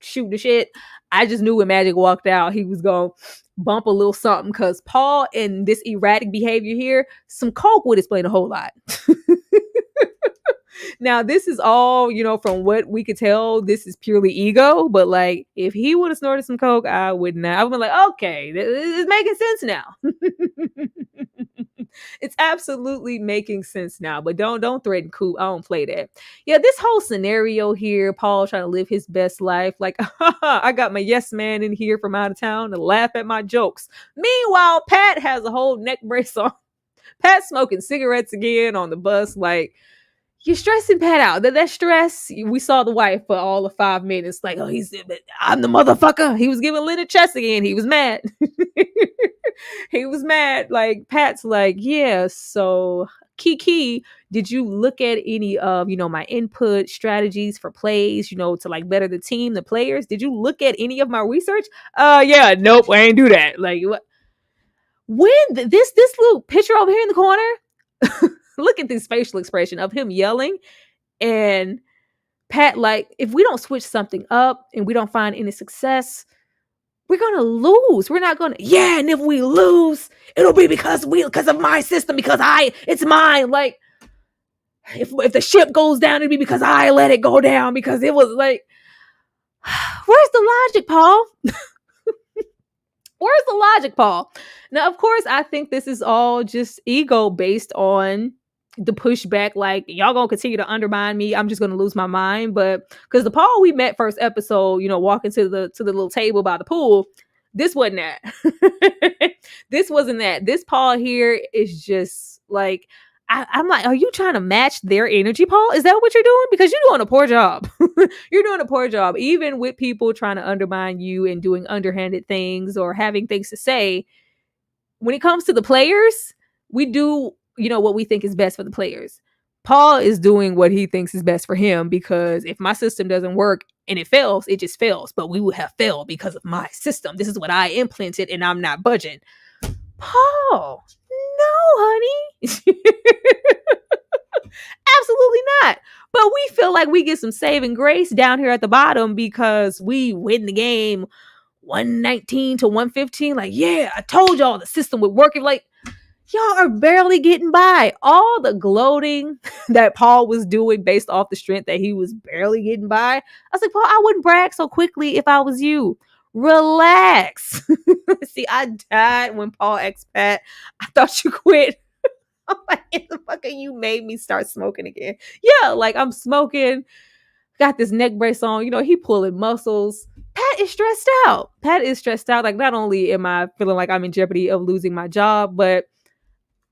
shoot the shit. I just knew when Magic walked out, he was going to bump a little something because Paul and this erratic behavior here, some coke would explain a whole lot. Now, this is all, from what we could tell, this is purely ego. But like, if he would have snorted some coke, I would not. I would be like, okay, this is making sense now. It's absolutely making sense now. But don't threaten Coop. I don't play that. Yeah, this whole scenario here, Paul trying to live his best life. Like, I got my yes man in here from out of town to laugh at my jokes. Meanwhile, Pat has a whole neck brace on. Pat smoking cigarettes again on the bus. Like, you're stressing Pat out. That stress, we saw the wife for all of 5 minutes. Like, oh, I'm the motherfucker. He was giving Lynn a chest again. He was mad. He was mad. Like, Pat's like, yeah, so Kiki, did you look at any of, my input strategies for plays, to like better the team, the players? Did you look at any of my research? Yeah, nope, I ain't do that. Like, what? When this little picture over here in the corner, look at this facial expression of him yelling, and Pat, like, if we don't switch something up and we don't find any success, we're gonna lose. We're not gonna, yeah, and if we lose, it'll be because of my system, because it's mine. Like, if the ship goes down, it'll be because I let it go down, because it was like, where's the logic, Paul? Where's the logic, Paul? Now, of course, I think this is all just ego based on the pushback. Like, y'all gonna continue to undermine me, I'm just gonna lose my mind. But because the Paul we met first episode, walking to the little table by the pool, this wasn't that. This wasn't that. This Paul here is just like, I'm like, are you trying to match their energy, Paul? Is that what you're doing? Because you're doing a poor job. You're doing a poor job, even with people trying to undermine you and doing underhanded things or having things to say. When it comes to the players, we do, what we think is best for the players. Paul is doing what he thinks is best for him, because if my system doesn't work and it fails, it just fails. But we would have failed because of my system. This is what I implemented and I'm not budging. Paul, no, honey. Absolutely not. But we feel like we get some saving grace down here at the bottom because we win the game 119 to 115. Like, yeah, I told y'all the system would work. Like, y'all are barely getting by. All the gloating that Paul was doing based off the strength that he was barely getting by. I was like, Paul, I wouldn't brag so quickly if I was you. Relax. See, I died when Paul asked Pat, I thought you quit. I'm like, the fuck you made me start smoking again. Yeah, like, I'm smoking, got this neck brace on, he pulling muscles. Pat is stressed out. Like, not only am I feeling like I'm in jeopardy of losing my job, but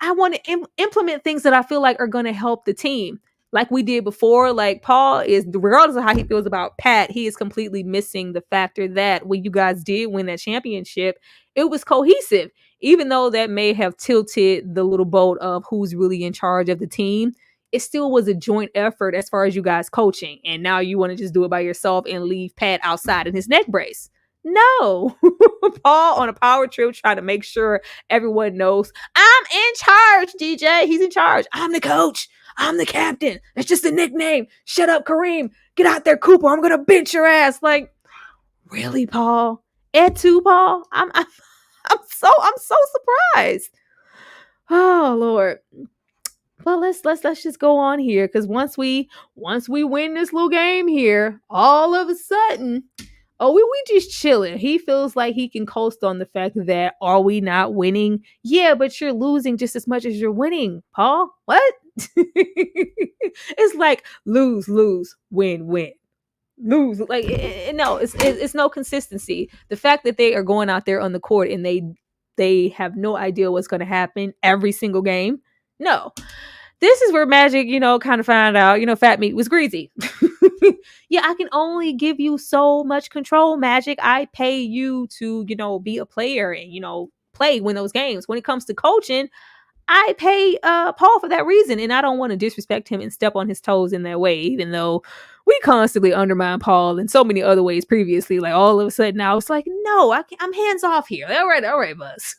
I want to implement things that I feel like are going to help the team. Like we did before, like Paul is, regardless of how he feels about Pat, he is completely missing the factor that when you guys did win that championship, it was cohesive. Even though that may have tilted the little boat of who's really in charge of the team, it still was a joint effort as far as you guys coaching. And now you want to just do it by yourself and leave Pat outside in his neck brace. No. Paul on a power trip trying to make sure everyone knows, I'm in charge, DJ. He's in charge. I'm the coach. I'm the captain. It's just a nickname. Shut up, Kareem. Get out there, Cooper. I'm gonna bench your ass. Like, really, Paul? Ed too, Paul? I'm so surprised. Oh Lord. Well, let's just go on here, because once we win this little game here, all of a sudden, oh, we just chilling. He feels like he can coast on the fact that, are we not winning? Yeah, but you're losing just as much as you're winning, Paul. What? It's like lose, win. lose. Like no, it's no consistency. The fact that they are going out there on the court and they have no idea what's going to happen every single game. No, this is where Magic, kind of found out, Fat Meat was greasy. Yeah, I can only give you so much control, Magic. I pay you to, be a player and, win those games. When it comes to coaching, I pay Paul for that reason, and I don't want to disrespect him and step on his toes in that way, even though we constantly undermine Paul in so many other ways previously. Like all of a sudden now it's like, no, I'm hands off here. All right, Buzz.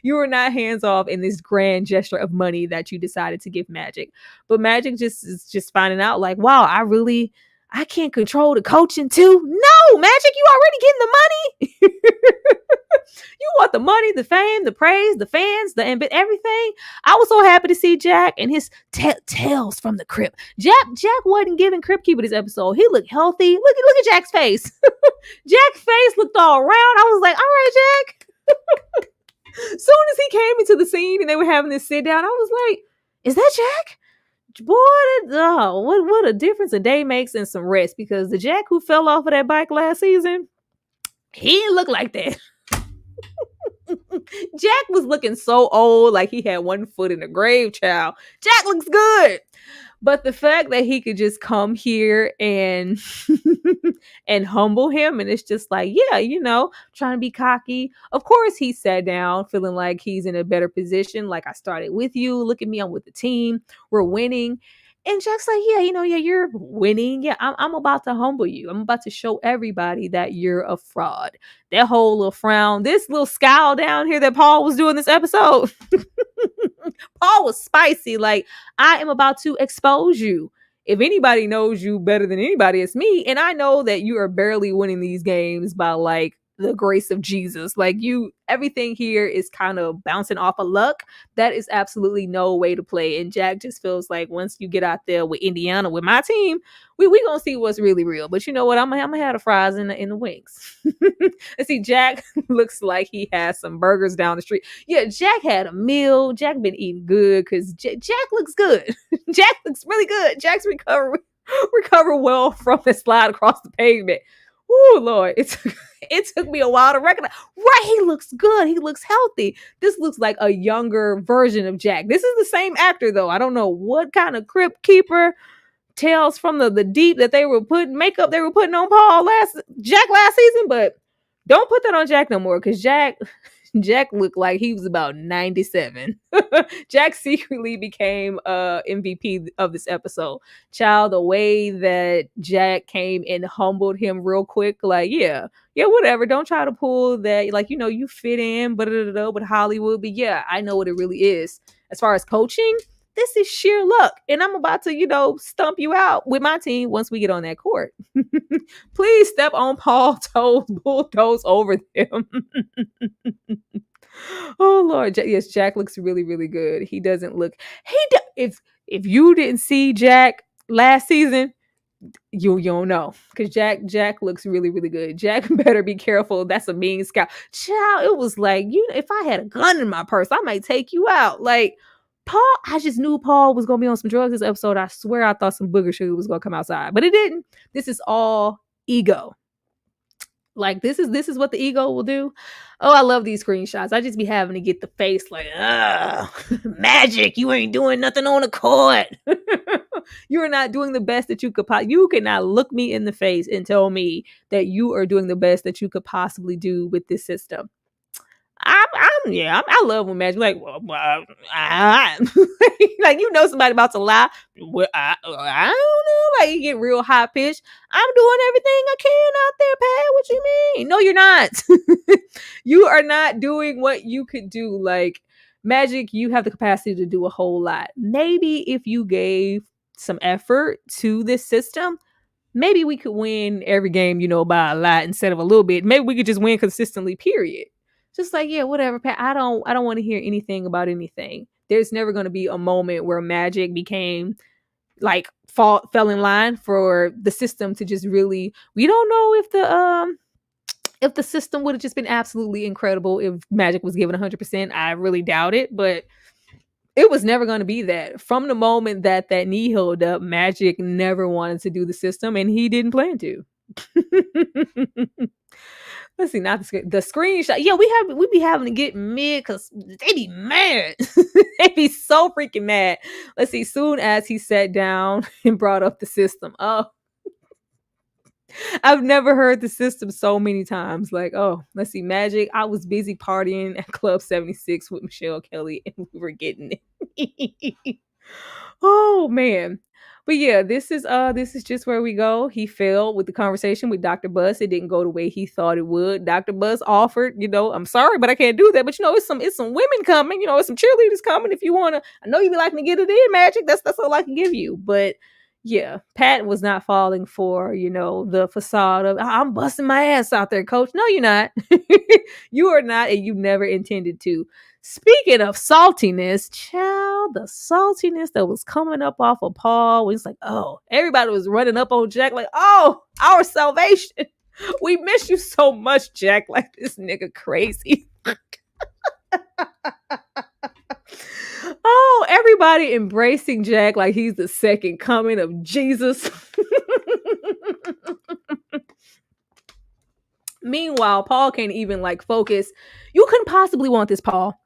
You are not hands off in this grand gesture of money that you decided to give Magic. But Magic just is just finding out like, wow, I can't control the coaching too. No, Magic, you already getting the money. You want the money, the fame, the praise, the fans, the everything. I was so happy to see Jack and his tales from the crypt. Jack wasn't giving Crypt Keeper this episode. He looked healthy. Look at Jack's face. Jack's face looked all round. I was like, all right, Jack. Soon as he came into the scene and they were having this sit down, I was like, is that Jack? Boy, what a difference a day makes in some rest, because the Jack who fell off of that bike last season, he didn't look like that. Jack was looking so old, like he had one foot in the grave, child. Jack looks good. But the fact that he could just come here and and humble him, and it's just like, yeah, trying to be cocky. Of course, he sat down feeling like he's in a better position. Like, I started with you. Look at me. I'm with the team. We're winning. And Jack's like, yeah, you're winning. Yeah, I'm about to humble you. I'm about to show everybody that you're a fraud. That whole little frown, this little scowl down here that Paul was doing this episode. Paul was spicy. Like, I am about to expose you. If anybody knows you better than anybody, it's me. And I know that you are barely winning these games by like the grace of Jesus. Like, everything here is kind of bouncing off of luck. That is absolutely no way to play. And Jack just feels like once you get out there with Indiana, with my team, we gonna see what's really real. But you know what? I'm gonna have the fries in the wings. And see, Jack looks like he has some burgers down the street. Yeah, Jack had a meal. Jack been eating good because Jack looks good. Jack looks really good. Jack's recover well from the slide across the pavement. Oh Lord, it took me a while to recognize. Right, he looks good. He looks healthy. This looks like a younger version of Jack. This is the same actor though. I don't know what kind of crypt keeper tales from the deep that they were putting on Paul last season, but don't put that on Jack no more, because Jack looked like he was about 97. Jack secretly became MVP of this episode. Child, the way that Jack came and humbled him real quick, like, yeah, whatever. Don't try to pull that, like, you fit in, with Hollywood. But yeah, I know what it really is. As far as coaching, this is sheer luck. And I'm about to, stump you out with my team once we get on that court. Please step on Paul's toes, bulldoze over them. Oh Lord, yes, Jack looks really, really good. He doesn't look. If you didn't see Jack last season, you don't know, because Jack looks really, really good. Jack better be careful. That's a mean scout, child. It was like, if I had a gun in my purse, I might take you out. Like, Paul, I just knew Paul was gonna be on some drugs this episode. I swear I thought some booger sugar was gonna come outside, but it didn't. This is all ego. Like, this is what the ego will do. Oh, I love these screenshots. I just be having to get the face like, Magic, you ain't doing nothing on the court. You are not doing the best that you could you cannot look me in the face and tell me that you are doing the best that you could possibly do with this system. I love when Magic like, like, somebody about to lie. Well, I don't know. Like, you get real high pitched. I'm doing everything I can out there, Pat. What you mean? No, you're not. You are not doing what you could do. Like, Magic, you have the capacity to do a whole lot. Maybe if you gave some effort to this system, maybe we could win every game, by a lot instead of a little bit. Maybe we could just win consistently, period. Just like, yeah, whatever, Pat. I don't want to hear anything about anything. There's never going to be a moment where Magic became like fell in line for the system to just really. We don't know if the system would have just been absolutely incredible if Magic was given 100%. I really doubt it, but It was never going to be that. From the moment that knee held up, Magic never wanted to do the system, and he didn't plan to. Let's see, not the screenshot. Yeah, we be having to get mid because they be mad. They be so freaking mad. Let's see. Soon as he sat down and brought up the system. Oh, I've never heard the system so many times. Like, oh, let's see, Magic. I was busy partying at Club 76 with Michelle Kelly, and we were getting it. Oh man. But yeah, this is just where we go. He failed with the conversation with Dr. Bus. It didn't go the way he thought it would. Dr. Bus offered, I'm sorry, but I can't do that. But it's some women coming, it's some cheerleaders coming if you wanna. I know you be liking to get it in, Magic. That's all I can give you. But yeah, Pat was not falling for, the facade of I'm busting my ass out there, coach. No, you're not. You are not, and you never intended to. Speaking of saltiness, child, the saltiness that was coming up off of Paul was like, oh, everybody was running up on Jack like, oh, our salvation. We miss you so much, Jack. Like, this nigga crazy. Oh, everybody embracing Jack like he's the second coming of Jesus. Meanwhile, Paul can't even focus. You couldn't possibly want this, Paul.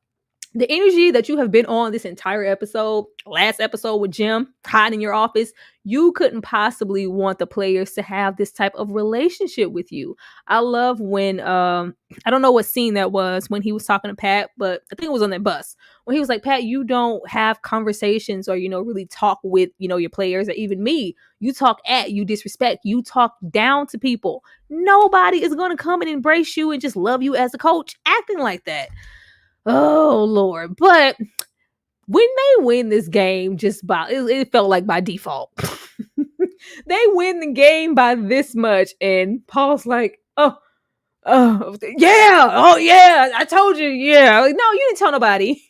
The energy that you have been on this entire episode, last episode with Jim, hiding in your office, you couldn't possibly want the players to have this type of relationship with you. I love when, I don't know what scene that was when he was talking to Pat, but I think it was on that bus. When he was like, Pat, you don't have conversations or, really talk with, your players or even me. You talk you disrespect, you talk down to people. Nobody is going to come and embrace you and just love you as a coach acting like that. Oh Lord. But when they win this game, it felt like by default. They win the game by this much, and Paul's like, oh yeah, I told you, yeah. Like, no, you didn't tell nobody.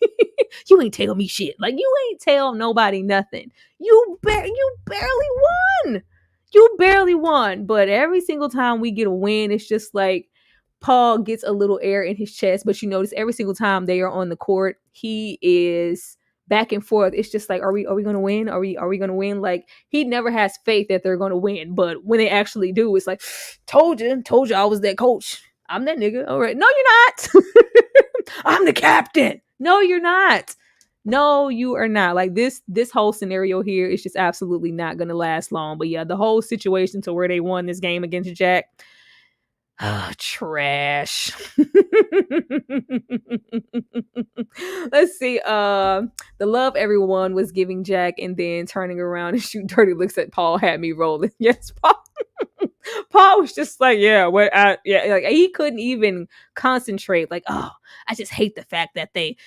You ain't tell me shit. Like, you ain't tell nobody nothing. You barely won. You barely won. But every single time we get a win, it's just like Paul gets a little air in his chest, but you notice every single time they are on the court, he is back and forth. It's just like, are we going to win? Are we going to win? Like, he never has faith that they're going to win, but when they actually do, it's like, told you I was that coach. I'm that nigga. All right. No, you're not. I'm the captain. No, you're not. No, you are not. Like, this whole scenario here is just absolutely not going to last long. But yeah, the whole situation to where they won this game against Jack, trash. Let's see. The love everyone was giving Jack and then turning around and shoot dirty looks at Paul had me rolling. Yes, Paul. Paul was just like, yeah, like he couldn't even concentrate. Like, oh, I just hate the fact that they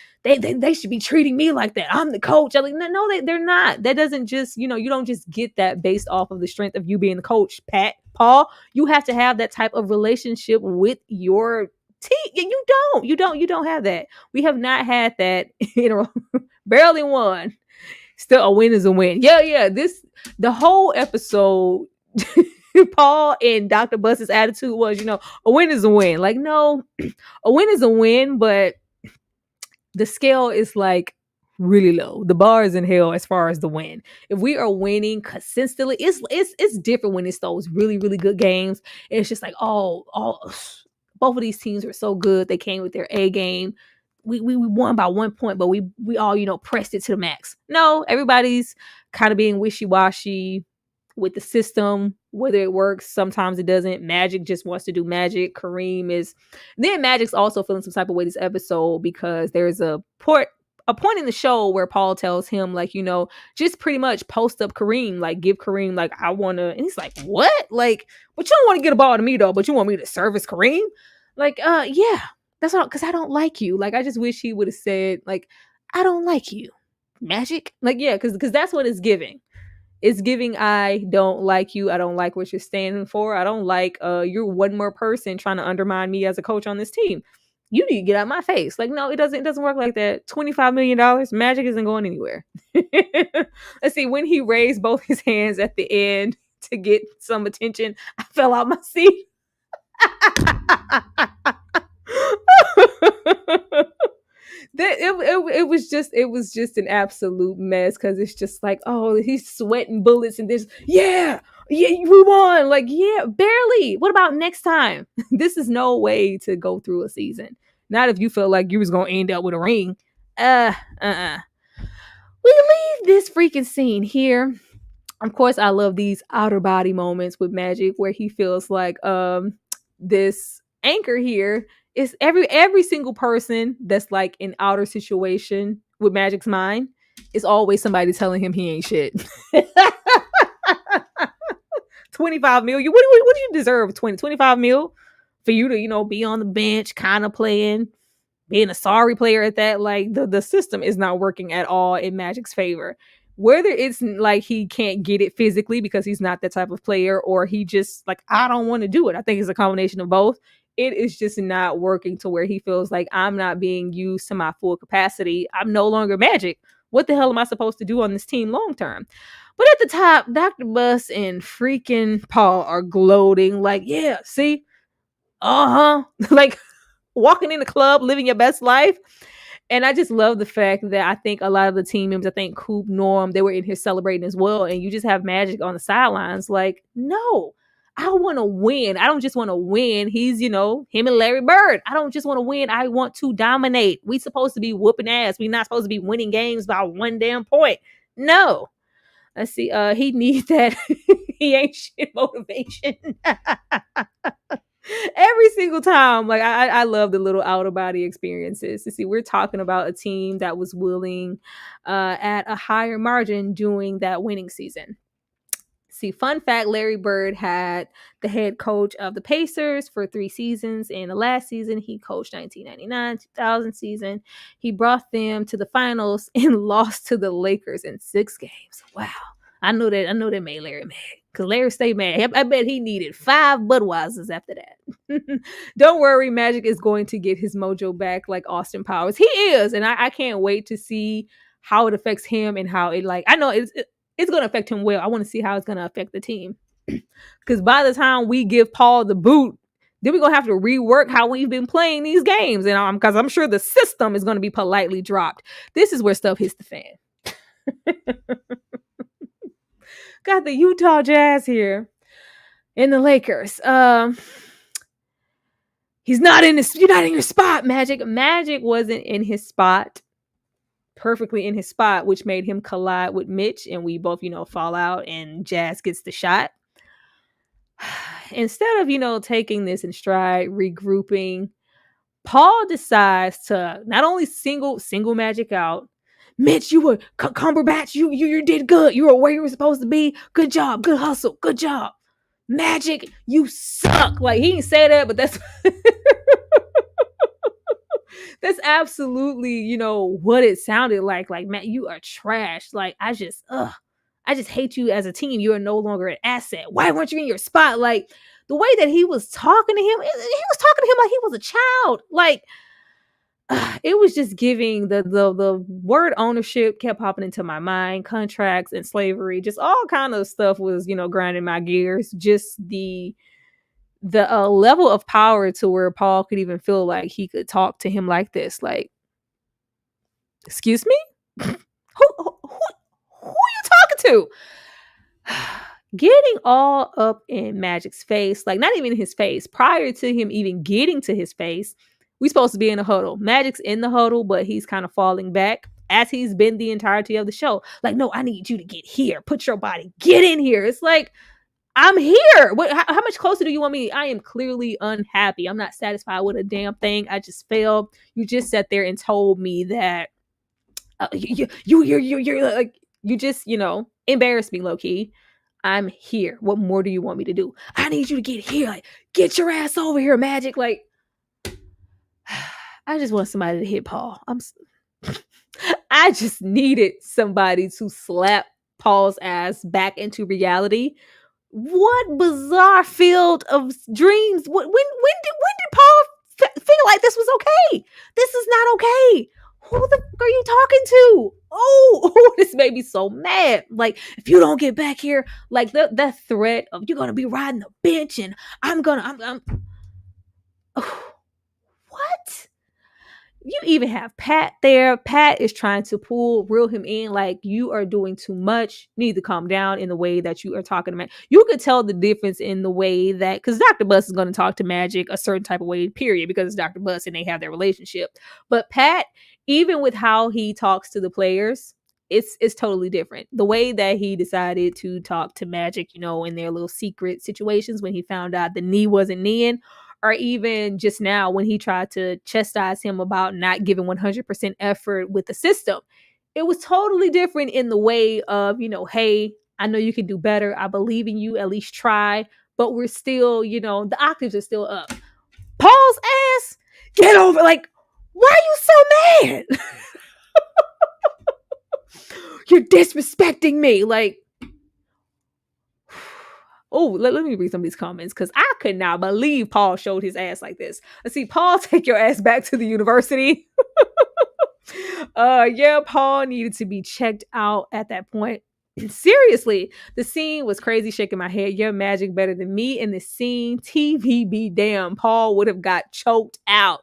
should be treating me like that. I'm the coach. I'm like, no, they're not. That doesn't just, you don't just get that based off of the strength of you being the coach, Paul. You have to have that type of relationship with your team. You don't have that. We have not had that barely won. Still, a win is a win. Yeah. The whole episode, Paul and Dr. Bus's attitude was, a win is a win. Like, no, a win is a win, but the scale is like really low. The bar is in hell as far as the win. If we are winning consistently, it's different when it's those really, really good games. It's just like, both of these teams were so good. They came with their A game. We won by 1 point, but we all, pressed it to the max. No, everybody's kind of being wishy-washy with the system, whether it works. Sometimes it doesn't. Magic just wants to do magic. Kareem is... Then Magic's also feeling some type of way this episode because there's a point in the show where Paul tells him, like, just pretty much post up Kareem, like, give Kareem, like, I want to... And he's like, what? Like, but you don't want to get a ball to me, though, but you want me to service Kareem? Like, yeah, that's all, because I don't like you. Like, I just wish he would have said, like, I don't like you, Magic. Like, yeah, because that's what it's giving. It's giving, I don't like you. I don't like what you're standing for. I don't like you're one more person trying to undermine me as a coach on this team. You need to get out of my face. Like, no, it doesn't work like that. $25 million, Magic isn't going anywhere. Let's see, when he raised both his hands at the end to get some attention, I fell out my seat. It was just an absolute mess because it's just like, oh, he's sweating bullets and this, yeah, we won. Like, yeah, barely. What about next time? This is no way to go through a season. Not if you felt like you was gonna end up with a ring. We leave this freaking scene here. Of course, I love these outer body moments with Magic where he feels like this anchor here is every single person that's like in outer situation with Magic's mind is always somebody telling him he ain't shit. 25 million. What do you deserve? 25 mil for you to, be on the bench, kind of playing, being a sorry player at that. Like the system is not working at all in Magic's favor. Whether it's like he can't get it physically because he's not that type of player, or he just like, I don't want to do it. I think it's a combination of both. It is just not working to where he feels like I'm not being used to my full capacity. I'm no longer Magic. What the hell am I supposed to do on this team long term? But at the top, Dr. Buss and freaking Paul are gloating like, yeah, see? Like walking in the club, living your best life. And I just love the fact that I think a lot of the team members, I think Coop, Norm, they were in here celebrating as well. And you just have Magic on the sidelines like, no, I want to win. I don't just want to win. He's, him and Larry Bird. I don't just want to win. I want to dominate. We supposed to be whooping ass. We're not supposed to be winning games by one damn point. No. Let's see. He needs that. He ain't shit motivation. Every single time. Like I love the little outer body experiences. You see, we're talking about a team that was willing at a higher margin during that winning season. See, fun fact, Larry Bird had the head coach of the Pacers for 3 seasons. And the last season, he coached 1999-2000 season. He brought them to the finals and lost to the Lakers in 6 games. Wow. I know that made Larry mad. Because Larry stayed mad. I bet he needed 5 Budweisers after that. Don't worry, Magic is going to get his mojo back like Austin Powers. He is. And I can't wait to see how it affects him and how it, like, I know it's going to affect him well. I want to see how it's going to affect the team. Because by the time we give Paul the boot, then we're going to have to rework how we've been playing these games. And because I'm sure the system is going to be politely dropped. This is where stuff hits the fan. Got the Utah Jazz here and the Lakers. You're not in your spot, Magic. Magic wasn't in his spot. Perfectly in his spot, which made him collide with Mitch, and we both, fall out, and Jazz gets the shot. Instead of, taking this in stride, regrouping, Paul decides to not only single Magic out. Mitch, you were Cumberbatch. You did good. You were where you were supposed to be. Good job. Good hustle. Good job. Magic, you suck. Like, he didn't say that, but that's that's absolutely, what it sounded like. Like, Matt, you are trash. Like, I just hate you as a team. You are no longer an asset. Why weren't you in your spot? Like, the way that he was talking to him, he was talking to him like he was a child. Like, it was just giving the word ownership kept popping into my mind. Contracts and slavery, just all kind of stuff was, grinding my gears. Just the level of power to where Paul could even feel like he could talk to him like this. Like, excuse me? Who are you talking to? Getting all up in Magic's face, like not even his face. Prior to him even getting to his face, we supposed to be in a huddle. Magic's in the huddle, but he's kind of falling back as he's been the entirety of the show. Like, no, I need you to get here. Put your body. Get in here. It's like, I'm here. How much closer do you want me? I am clearly unhappy. I'm not satisfied with a damn thing. I just failed. You just sat there and told me that you're like, you just, embarrassed me low key. I'm here. What more do you want me to do? I need you to get here. Like, get your ass over here, Magic. Like, I just want somebody to hit Paul. I just needed somebody to slap Paul's ass back into reality. What bizarre field of dreams? When did Paul feel like this was okay? This is not okay. Who the fuck are you talking to? Oh, this made me so mad. Like, if you don't get back here, like that threat of you're gonna be riding the bench and I'm oh, what? You even have Pat there. Pat is trying to reel him in, like, you are doing too much. You need to calm down in the way that you are talking to Magic. You could tell the difference in the way that, because Dr. Bus is going to talk to Magic a certain type of way, period, because it's Dr. Bus and they have their relationship. But Pat, even with how he talks to the players, it's totally different. The way that he decided to talk to Magic, in their little secret situations when he found out the knee wasn't kneeing, or even just now when he tried to chastise him about not giving 100% effort with the system. It was totally different in the way of, hey, I know you can do better. I believe in you. At least try. But we're still, the octaves are still up. Paul's ass, get over. Like, why are you so mad? You're disrespecting me. Like, oh, let me read some of these comments, because I could not believe Paul showed his ass like this. Let's see. Paul, take your ass back to the university. Yeah, Paul needed to be checked out at that point. Seriously, the scene was crazy, shaking my head. Your Magic better than me in the scene. TV be damn. Paul would have got choked out.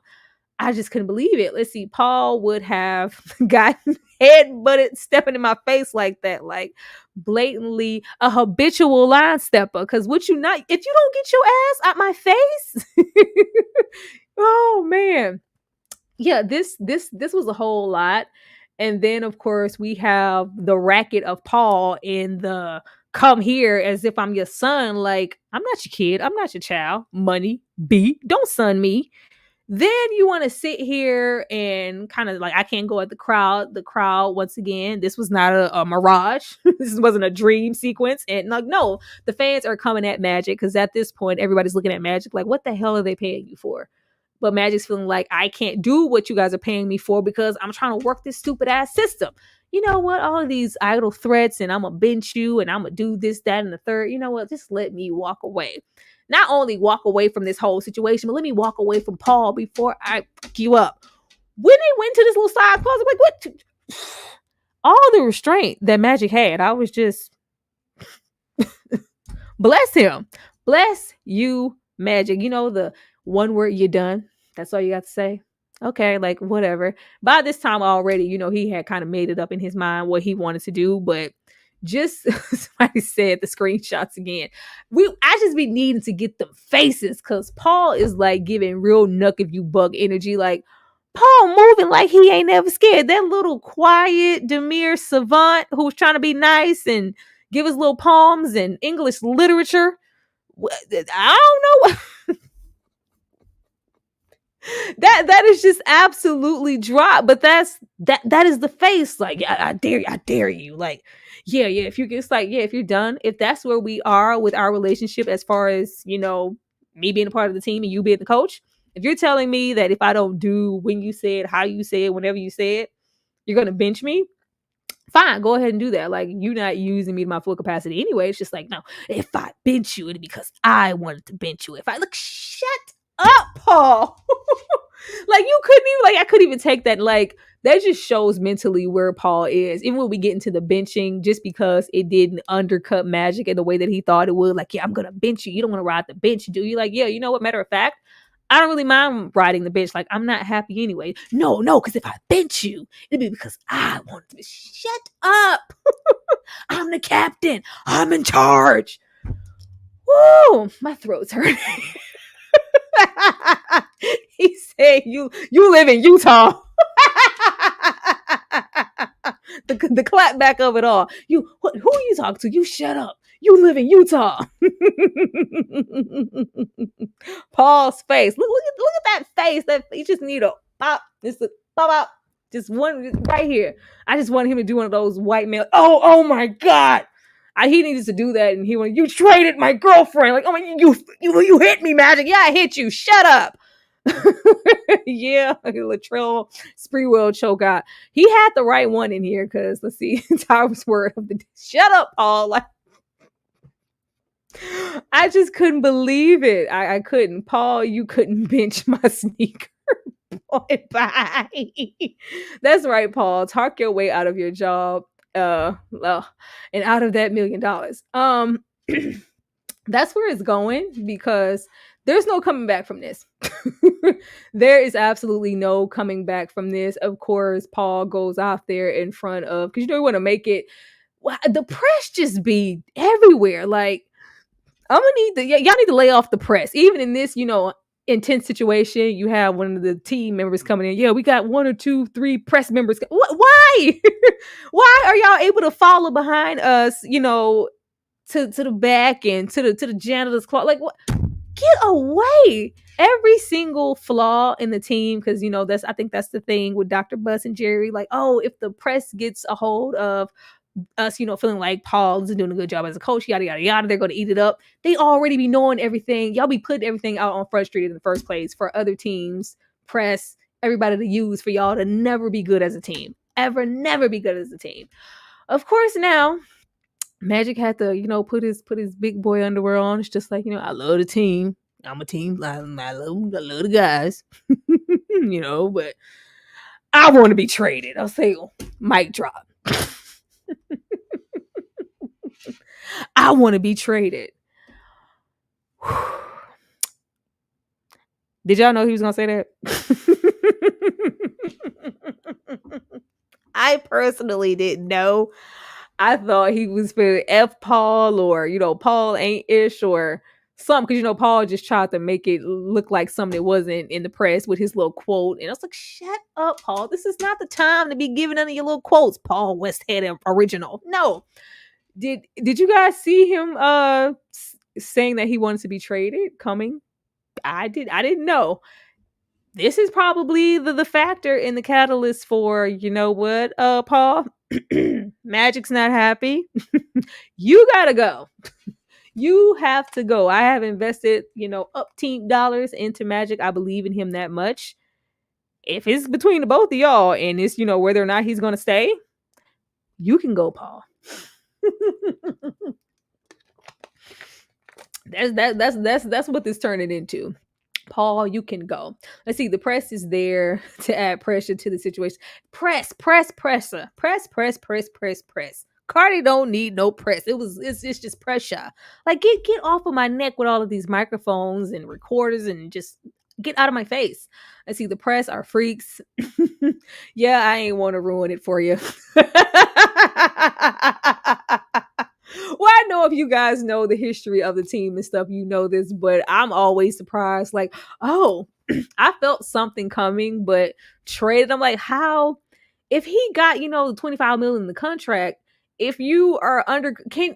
I just couldn't believe it. Let's see. Paul would have gotten head-butted stepping in my face like that. Like, blatantly a habitual line stepper. Because would you not, if you don't get your ass out my face? Oh, man. Yeah, this was a whole lot. And then, of course, we have the racket of Paul in the come here as if I'm your son. Like, I'm not your kid. I'm not your child. Money, B. Don't son me. Then you want to sit here and kind of like, I can't go at the crowd. The crowd, once again, this was not a mirage. This wasn't a dream sequence. And like, no, the fans are coming at Magic, because at this point, everybody's looking at Magic like, what the hell are they paying you for? But Magic's feeling like, I can't do what you guys are paying me for because I'm trying to work this stupid ass system. You know what? All of these idle threats and I'm going to bench you and I'm going to do this, that, and the third. You know what? Just let me walk away. Not only walk away from this whole situation, but let me walk away from Paul before I pick you up. When they went to this little side closet, like, what? All the restraint that Magic had, I was just, bless him. Bless you, Magic. The one word, you're done. That's all you got to say. Okay, like, whatever. By this time already, he had kind of made it up in his mind what he wanted to do, but just somebody said the screenshots again. I just be needing to get them faces, because Paul is like giving real knuck if you bug energy. Like, Paul moving like he ain't never scared. That little quiet, demure savant who's trying to be nice and give his little poems and English literature. I don't know. That is just absolutely drop. But that is the face. Like, I dare you. Like, yeah. If you it's like, yeah, if you're done, if that's where we are with our relationship, as far as me being a part of the team and you being the coach. If you're telling me that if I don't do when you say it, how you say it, whenever you say it, you're gonna bench me, fine, go ahead and do that. Like, you're not using me to my full capacity anyway. It's just like, no, if I bench you, it's because I wanted to bench you. If I look, shut up, Paul. Like, you couldn't even, like, I couldn't even take that. Like, that just shows mentally where Paul is. Even when we get into the benching, just because it didn't undercut Magic in the way that he thought it would. Like, yeah, I'm gonna bench you. You don't want to ride the bench, do you? Like, yeah, you know what? Matter of fact, I don't really mind riding the bench. Like, I'm not happy anyway. No, because if I bench you, it'd be because I want to. Shut up. I'm the captain. I'm in charge. Woo, my throat's hurting. He said, you live in Utah. The clap back of it all. Who are you talking to? You shut up. You live in Utah. Paul's face. Look at that face. That you just need a pop. Just a pop. Just one right here. I just want him to do one of those white male. Oh my God. He needed to do that, and he went, you traded my girlfriend. Like, oh my, you hit me, Magic. Yeah, I hit you. Shut up. Yeah, Latrell Sprewell choke out. He had the right one in here, because let's see, Tyler's word of the day. Shut up, Paul. Like, I just couldn't believe it. I couldn't. Paul, you couldn't bench my sneaker. Boy, bye. That's right, Paul. Talk your way out of your job. And out of that $1 million. That's where it's going, because There's no coming back from this. There is absolutely no coming back from this. Of course, Paul goes out there in front of, because you know you want to make it. The press just be everywhere. Like, I'm gonna y'all need to lay off the press. Even in this, intense situation, you have one of the team members coming in. Yeah, we got 1 or 2, 3 press members. Why? Why are y'all able to follow behind us? To the back and to the janitor's closet. Like, what? Get away! Every single flaw in the team, because I think that's the thing with Dr. Bus and Jerry. Like, oh, if the press gets a hold of us, feeling like Paul isn't doing a good job as a coach, yada yada yada, they're going to eat it up. They already be knowing everything. Y'all be putting everything out on Front Street in the first place for other teams, press, everybody to use for y'all to never be good as a team. Ever, never be good as a team. Of course, now Magic had to, put his big boy underwear on. It's just like, I love the team. I'm a team. I love the guys. But I want to be traded. I'll say, mic drop. I want to be traded. Did y'all know he was gonna say that? I personally didn't know. I thought he was for F Paul, or Paul ain't ish or something, because Paul just tried to make it look like something that wasn't in the press with his little quote, and I was like, shut up, Paul. This is not the time to be giving any of your little quotes. Paul Westhead original. No. Did you guys see him saying that he wanted to be traded coming? I didn't know. This is probably the factor in the catalyst for, what, Paul? Magic's not happy. You gotta go. You have to go. I have invested, upteen dollars into Magic. I believe in him that much. If it's between the both of y'all and it's, whether or not he's gonna stay, you can go, Paul. That's what this turning into. Paul, you can go. Let's see. The press is there to add pressure to the situation. Press. Cardi don't need no press. It's just pressure. Like, get off of my neck with all of these microphones and recorders, and just get out of my face. I see the press are freaks. Yeah, I ain't want to ruin it for you. Well, I know if you guys know the history of the team and stuff, you know this, but I'm always surprised. Like, oh, I felt something coming, but traded. I'm like, how? If he got, the 25 million in the contract, if you are under, can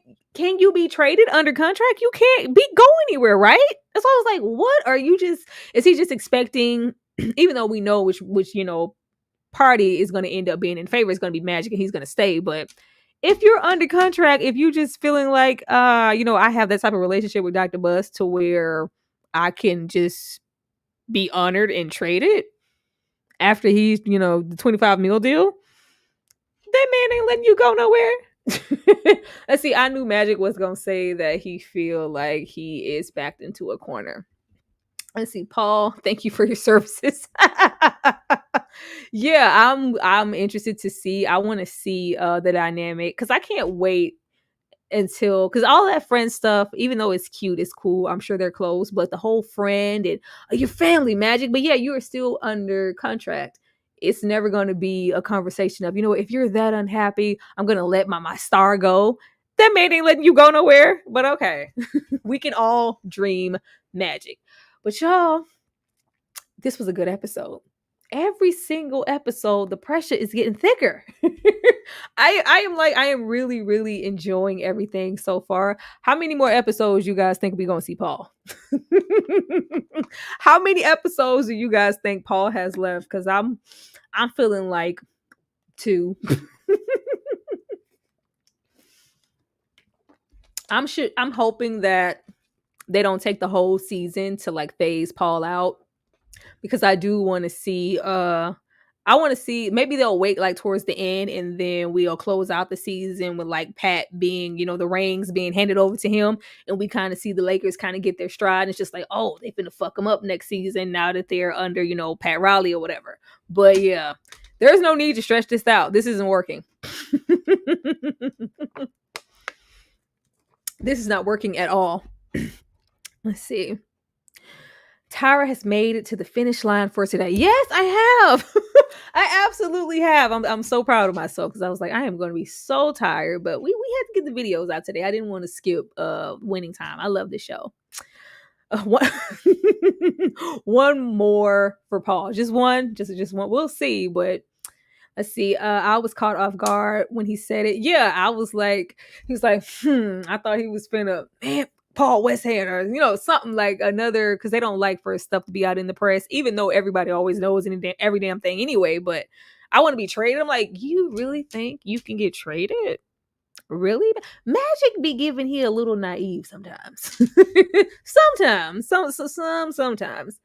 you be traded under contract? You can't go anywhere, right? That's why I was like, what are you is he just expecting, even though we know which party is going to end up being in favor, it's going to be Magic and he's going to stay, but if you're under contract, if you just feeling like, I have that type of relationship with Dr. Bus to where I can just be honored and traded after he's, the 25 mil deal, that man ain't letting you go nowhere. Let's see. I knew Magic was going to say that he feel like he is backed into a corner. Let's see, Paul, thank you for your services. Yeah, I'm interested to see. I want to see the dynamic, because I can't wait until, because all that friend stuff, even though it's cute, it's cool. I'm sure they're close, but the whole friend and your family Magic. But yeah, you are still under contract. It's never going to be a conversation of, if you're that unhappy, I'm going to let my star go. That man ain't letting you go nowhere. But okay, we can all dream Magic. But y'all, this was a good episode. Every single episode, the pressure is getting thicker. I am really, really enjoying everything so far. How many more episodes you guys think we're gonna see Paul? How many episodes do you guys think Paul has left? Because I'm feeling like 2. I'm hoping that they don't take the whole season to like phase Paul out, because I do want to see I want to see, maybe they'll wait like towards the end and then we'll close out the season with like Pat being, the rings being handed over to him, and we kind of see the Lakers kind of get their stride. And it's just like, oh, they finna fuck them up next season now that they're under, Pat Reilly or whatever. But yeah, there's no need to stretch this out. This isn't working. This is not working at all. Let's see. Tyra has made it to the finish line for today. Yes, I have. I absolutely have. I'm so proud of myself because I was like, I am going to be so tired, but we had to get the videos out today. I didn't want to skip winning time. I love this show. One, one more for Paul. Just one. Just one. We'll see, but let's see. I was caught off guard when he said it. Yeah, I was like, he was like, I thought he was finna, man, Paul West Hand or something like another, because they don't like for stuff to be out in the press, even though everybody always knows every damn thing anyway. But I want to be traded. I'm like, you really think you can get traded? Really? Magic be giving he a little naive sometimes. Sometimes. Sometimes.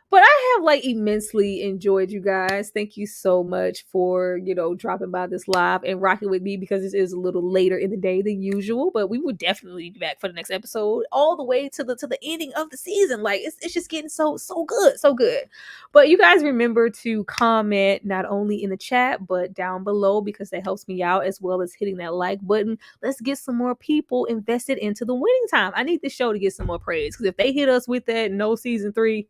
But I have like immensely enjoyed you guys. Thank you so much for, dropping by this live and rocking with me because this is a little later in the day than usual. But we will definitely be back for the next episode all the way to the ending of the season. Like it's just getting so good, so good. But you guys remember to comment not only in the chat but down below because that helps me out, as well as hitting that like button. Let's get some more people invested into the winning time. I need this show to get some more praise because if they hit us with that no season 3,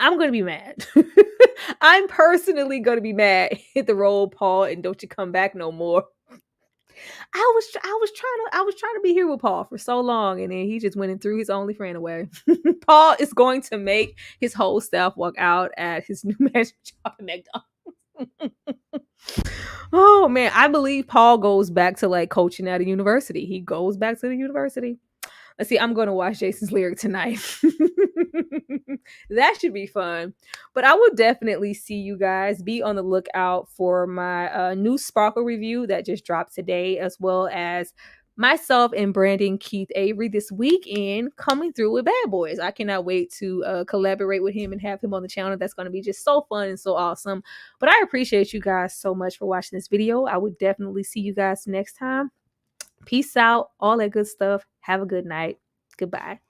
I'm going to be mad. I'm personally going to be mad. Hit the roll, Paul, and don't you come back no more. I was trying to be here with Paul for so long, and then he just went and threw his only friend away. Paul is going to make his whole staff walk out at his new manager job at McDonald's. Oh man, I believe Paul goes back to like coaching at a university. He goes back to the university. Let's see, I'm going to watch Jason's lyric tonight. That should be fun. But I will definitely see you guys. Be on the lookout for my new Sparkle review that just dropped today, as well as myself and Brandon Keith Avery this weekend coming through with Bad Boys. I cannot wait to collaborate with him and have him on the channel. That's going to be just so fun and so awesome. But I appreciate you guys so much for watching this video. I would definitely see you guys next time. Peace out, all that good stuff. Have a good night. Goodbye.